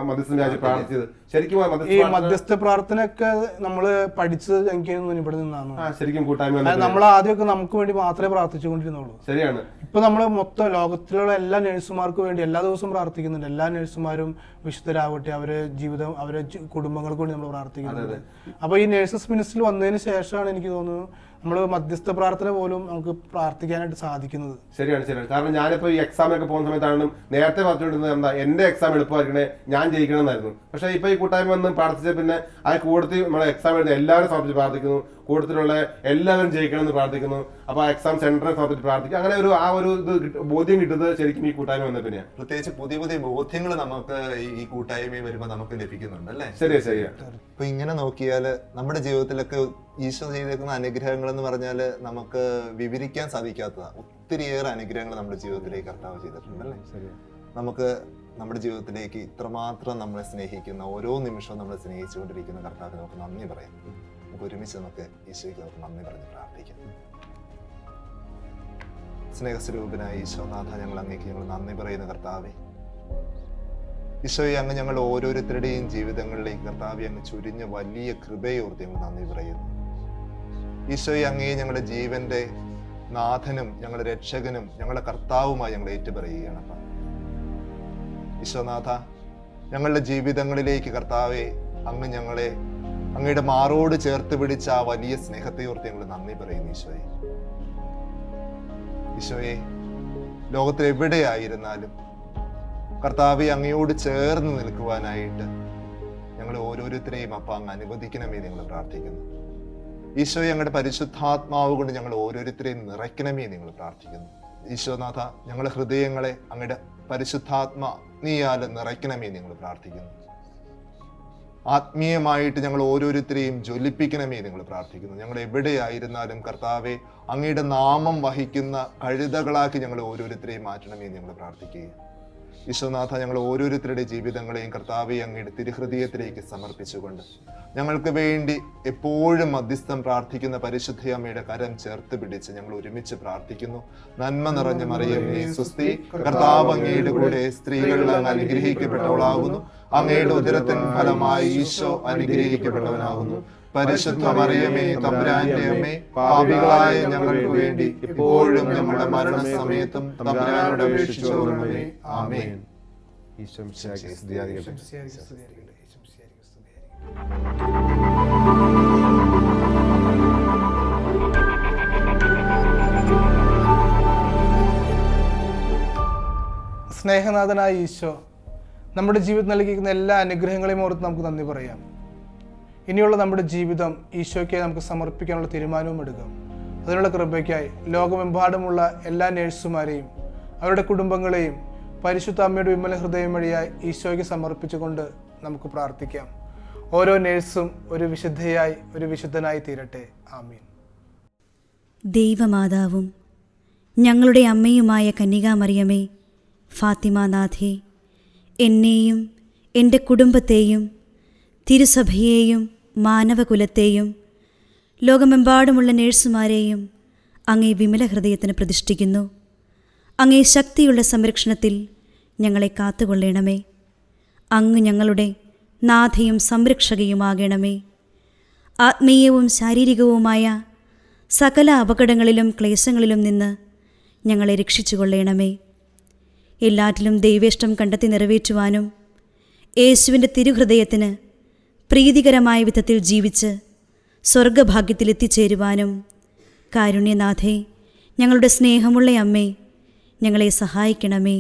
മധ്യസ്ഥ പ്രാർത്ഥിച്ചത്. ശരിക്കും ഈ മധ്യസ്ഥ പ്രാർത്ഥനയൊക്കെ നമ്മള് പഠിച്ചത് എനിക്ക് ഇവിടെ നിന്നാണ്. ശരിക്കും കൂട്ടായ്മ നമ്മൾ ആദ്യമൊക്കെ നമുക്ക് വേണ്ടി മാത്രമേ പ്രാർത്ഥിച്ചുകൊണ്ടിരുന്നുള്ളൂ. ശരിയാണ്. ഇപ്പൊ നമ്മള് മൊത്തം ലോകത്തിലുള്ള എല്ലാ നഴ്സുമാർക്ക് വേണ്ടി എല്ലാ ദിവസവും പ്രാർത്ഥിക്കുന്നുണ്ട്. എല്ലാ നഴ്സുമാരും വിശുദ്ധരാവട്ടെ, അവരെ ജീവിതം, അവരെ കുടുംബങ്ങൾക്ക് വേണ്ടി നമ്മൾ പ്രാർത്ഥിക്കുന്നുണ്ട്. അപ്പൊ ഈ നേഴ്സസ് മിനിസ്ട്രിയിൽ വന്നതിന് ശേഷമാണ് എനിക്ക് തോന്നുന്നു നമ്മൾ മധ്യസ്ഥ പ്രാർത്ഥന പോലും നമുക്ക് പ്രാർത്ഥിക്കാനായിട്ട് സാധിക്കുന്നത്. ശരിയാണ്. കാരണം ഞാനിപ്പോ ഈ എക്സാമിനൊക്കെ പോകുന്ന സമയത്താണ് നേരത്തെ പറഞ്ഞുകൊണ്ടിരുന്നത് എന്താ എന്റെ എക്സാം എളുപ്പമായിരിക്കണേ, ഞാൻ ജയിക്കണമെന്നായിരുന്നു. പക്ഷെ ഇപ്പൊ ഈ കൂട്ടായ്മ വന്ന് പ്രാർത്ഥിച്ച പിന്നെ ആ കൂട്ടത്തിൽ നമ്മളെ എക്സാം എഴുതി എല്ലാവരും സമർപ്പിച്ച് പ്രാർത്ഥിക്കുന്നു, കൂട്ടത്തിലുള്ള എല്ലാവരും ജയിക്കണമെന്ന് പ്രാർത്ഥിക്കുന്നു. അപ്പൊ എക്സാം സെന്ററിനെ സമർപ്പിച്ച് പ്രാർത്ഥിക്കും. അങ്ങനെ ആ ഒരു ഇത് ബോധ്യം കിട്ടുന്നത് ശരിക്കും ഈ കൂട്ടായ്മ വന്ന പിന്നെ. പ്രത്യേകിച്ച് പുതിയ പുതിയ ബോധ്യങ്ങൾ നമുക്ക് ഈ കൂട്ടായ്മയിൽ വരുമ്പോൾ നമുക്ക് ലഭിക്കുന്നുണ്ട് അല്ലേ? ശരിയാ. അപ്പൊ ഇങ്ങനെ നോക്കിയാല് നമ്മുടെ ജീവിതത്തിലൊക്കെ ഈശോ ചെയ്തേക്കുന്ന അനുഗ്രഹങ്ങൾ എന്ന് പറഞ്ഞാല് നമുക്ക് വിവരിക്കാൻ സാധിക്കാത്തതാണ്. ഒത്തിരിയേറെ അനുഗ്രഹങ്ങൾ നമ്മുടെ ജീവിതത്തിലേക്ക് കർത്താവ് ചെയ്തിട്ടുണ്ട് അല്ലേ? നമുക്ക് നമ്മുടെ ജീവിതത്തിലേക്ക് ഇത്രമാത്രം നമ്മളെ സ്നേഹിക്കുന്ന, ഓരോ നിമിഷവും നമ്മളെ സ്നേഹിച്ചുകൊണ്ടിരിക്കുന്ന കർത്താവിന് നമുക്ക് നന്ദി പറയാം. നമുക്ക് ഒരുമിച്ച് നമുക്ക് ഈശോയ്ക്ക് നമുക്ക് നന്ദി പറഞ്ഞ് പ്രാർത്ഥിക്കാം. സ്നേഹസ്വരൂപനായ ഈശോനാഥ, ഞങ്ങൾ അങ്ങേക്ക് ഞങ്ങൾ നന്ദി പറയുന്ന കർത്താവേ, ഈശോയെ അങ്ങ് ഞങ്ങൾ ഓരോരുത്തരുടെയും ജീവിതങ്ങളിലേക്ക് കർത്താവെ അങ്ങ് ചുരിഞ്ഞ വലിയ കൃപയോർത്ത് ഞങ്ങൾ നന്ദി പറയുന്നു. ഈശോയെ അങ്ങേ ഞങ്ങളുടെ ജീവന്റെ നാഥനും ഞങ്ങളുടെ രക്ഷകനും ഞങ്ങളുടെ കർത്താവുമായി ഞങ്ങൾ ഏറ്റുപറയുകയാണ്. ഈശോനാഥ, ഞങ്ങളുടെ ജീവിതങ്ങളിലേക്ക് കർത്താവെ അങ്ങ് ഞങ്ങളെ അങ്ങയുടെ മാറോട് ചേർത്ത് പിടിച്ച ആ വലിയ സ്നേഹത്തെ ഓർത്ത് ഞങ്ങൾ നന്ദി പറയുന്നു. ഈശോയെ ലോകത്തിൽ എവിടെയായിരുന്നാലും കർത്താവെ അങ്ങയോട് ചേർന്ന് നിൽക്കുവാനായിട്ട് ഞങ്ങൾ ഓരോരുത്തരെയും അപ്പ അങ്ങ് അനുവദിക്കണമേ നിങ്ങൾ പ്രാർത്ഥിക്കുന്നു. ഈശോയെ ഞങ്ങളുടെ പരിശുദ്ധാത്മാവ് കൊണ്ട് ഞങ്ങൾ ഓരോരുത്തരെയും നിറയ്ക്കണമേ നിങ്ങൾ പ്രാർത്ഥിക്കുന്നു. ഈശോനാഥ, ഞങ്ങളുടെ ഹൃദയങ്ങളെ അങ്ങയുടെ പരിശുദ്ധാത്മാവിയാൽ നിറയ്ക്കണമേ നിങ്ങൾ പ്രാർത്ഥിക്കുന്നു. ആത്മീയമായിട്ട് ഞങ്ങൾ ഓരോരുത്തരെയും ജ്വലിപ്പിക്കണമേ നിങ്ങൾ പ്രാർത്ഥിക്കുന്നു. ഞങ്ങൾ എവിടെയായിരുന്നാലും കർത്താവെ അങ്ങയുടെ നാമം വഹിക്കുന്ന കഴുതകളാക്കി ഞങ്ങൾ ഓരോരുത്തരെയും മാറ്റണമേ ഞങ്ങൾ പ്രാർത്ഥിക്കുക. ഈശോനാഥ, ഞങ്ങൾ ഓരോരുത്തരുടെ ജീവിതങ്ങളെയും കർത്താവെ അങ്ങയുടെ തിരുഹൃദയത്തിലേക്ക് സമർപ്പിച്ചുകൊണ്ട് ഞങ്ങൾക്ക് വേണ്ടി എപ്പോഴും മധ്യസ്ഥം പ്രാർത്ഥിക്കുന്ന പരിശുദ്ധ അമ്മയുടെ കരം ചേർത്ത് പിടിച്ച് ഞങ്ങൾ ഒരുമിച്ച് പ്രാർത്ഥിക്കുന്നു. നന്മ നിറഞ്ഞ മറിയമേ സ്വസ്തി, കർത്താവ് അങ്ങയുടെ കൂടെ സ്ത്രീകളിൽ അങ്ങ് അനുഗ്രഹിക്കപ്പെട്ടവളാകുന്നു. അങ്ങയുടെ ഉദരത്തിൻ ഫലമായി ഈശോ അനുഗ്രഹിക്കപ്പെട്ടവനാകുന്നു. പരിശുദ്ധ മറിയമേ തമ്പുരാന്റെ അമ്മേ, പാപികളായ ഞങ്ങൾക്ക് വേണ്ടി എപ്പോഴും ഞങ്ങളുടെ മരണസമയത്തും തമ്പുരാനോട് അപേക്ഷിച്ചുകൊള്ളണമേ. ആമേൻ. ഈശോ മിശിഹായ്ക്ക് സ്തുതിയായിരിക്കട്ടെ. സ്നേഹനാഥനായ ഈശോ നമ്മുടെ ജീവിതത്തിൽ നൽകിയിരിക്കുന്ന എല്ലാ അനുഗ്രഹങ്ങളെയും ഓർത്ത് നമുക്ക് നന്ദി പറയാം. ഇനിയുള്ള നമ്മുടെ ജീവിതം ഈശോയ്ക്കായി നമുക്ക് സമർപ്പിക്കാനുള്ള തീരുമാനവും എടുക്കാം. അതിനുള്ള കൃപയ്ക്കായി ലോകമെമ്പാടുമുള്ള എല്ലാ നേഴ്സുമാരെയും അവരുടെ കുടുംബങ്ങളെയും പരിശുദ്ധ അമ്മയുടെ വിമല ഹൃദയം വഴിയായി ഈശോയ്ക്ക് സമർപ്പിച്ചുകൊണ്ട് നമുക്ക് പ്രാർത്ഥിക്കാം. ഓരോ നേഴ്സും ഒരു വിശുദ്ധയായി, ഒരു വിശുദ്ധനായി തീരട്ടെ. ആമീൻ. ദൈവമാതാവും ഞങ്ങളുടെ അമ്മയുമായ കന്യകാമറിയമേ, ഫാത്തിമാനാഥേ, എന്നെയും എൻ്റെ കുടുംബത്തെയും തിരുസഭയെയും മാനവകുലത്തെയും ലോകമെമ്പാടുമുള്ള നേഴ്സുമാരെയും അങ്ങേ വിമല ഹൃദയത്തിന് പ്രതിഷ്ഠിക്കുന്നു. അങ്ങേ ശക്തിയുള്ള സംരക്ഷണത്തിൽ ഞങ്ങളെ കാത്തുകൊള്ളണമേ. അങ്ങ് ഞങ്ങളുടെ നാഥയും സംരക്ഷകയുമാകണമേ. ആത്മീയവും ശാരീരികവുമായ സകല അപകടങ്ങളിലും ക്ലേശങ്ങളിലും നിന്ന് ഞങ്ങളെ രക്ഷിച്ചുകൊള്ളണമേ. എല്ലാറ്റിലും ദൈവേഷ്ടം കണ്ടെത്തി നിറവേറ്റുവാനും യേശുവിൻ്റെ തിരുഹൃദയത്തിന് പ്രീതികരമായ വിധത്തിൽ ജീവിച്ച് സ്വർഗഭാഗ്യത്തിലെത്തിച്ചേരുവാനും കാരുണ്യനാഥേ, ഞങ്ങളുടെ സ്നേഹമുള്ള അമ്മേ, ഞങ്ങളെ സഹായിക്കണമേ.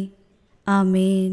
ആമേൻ.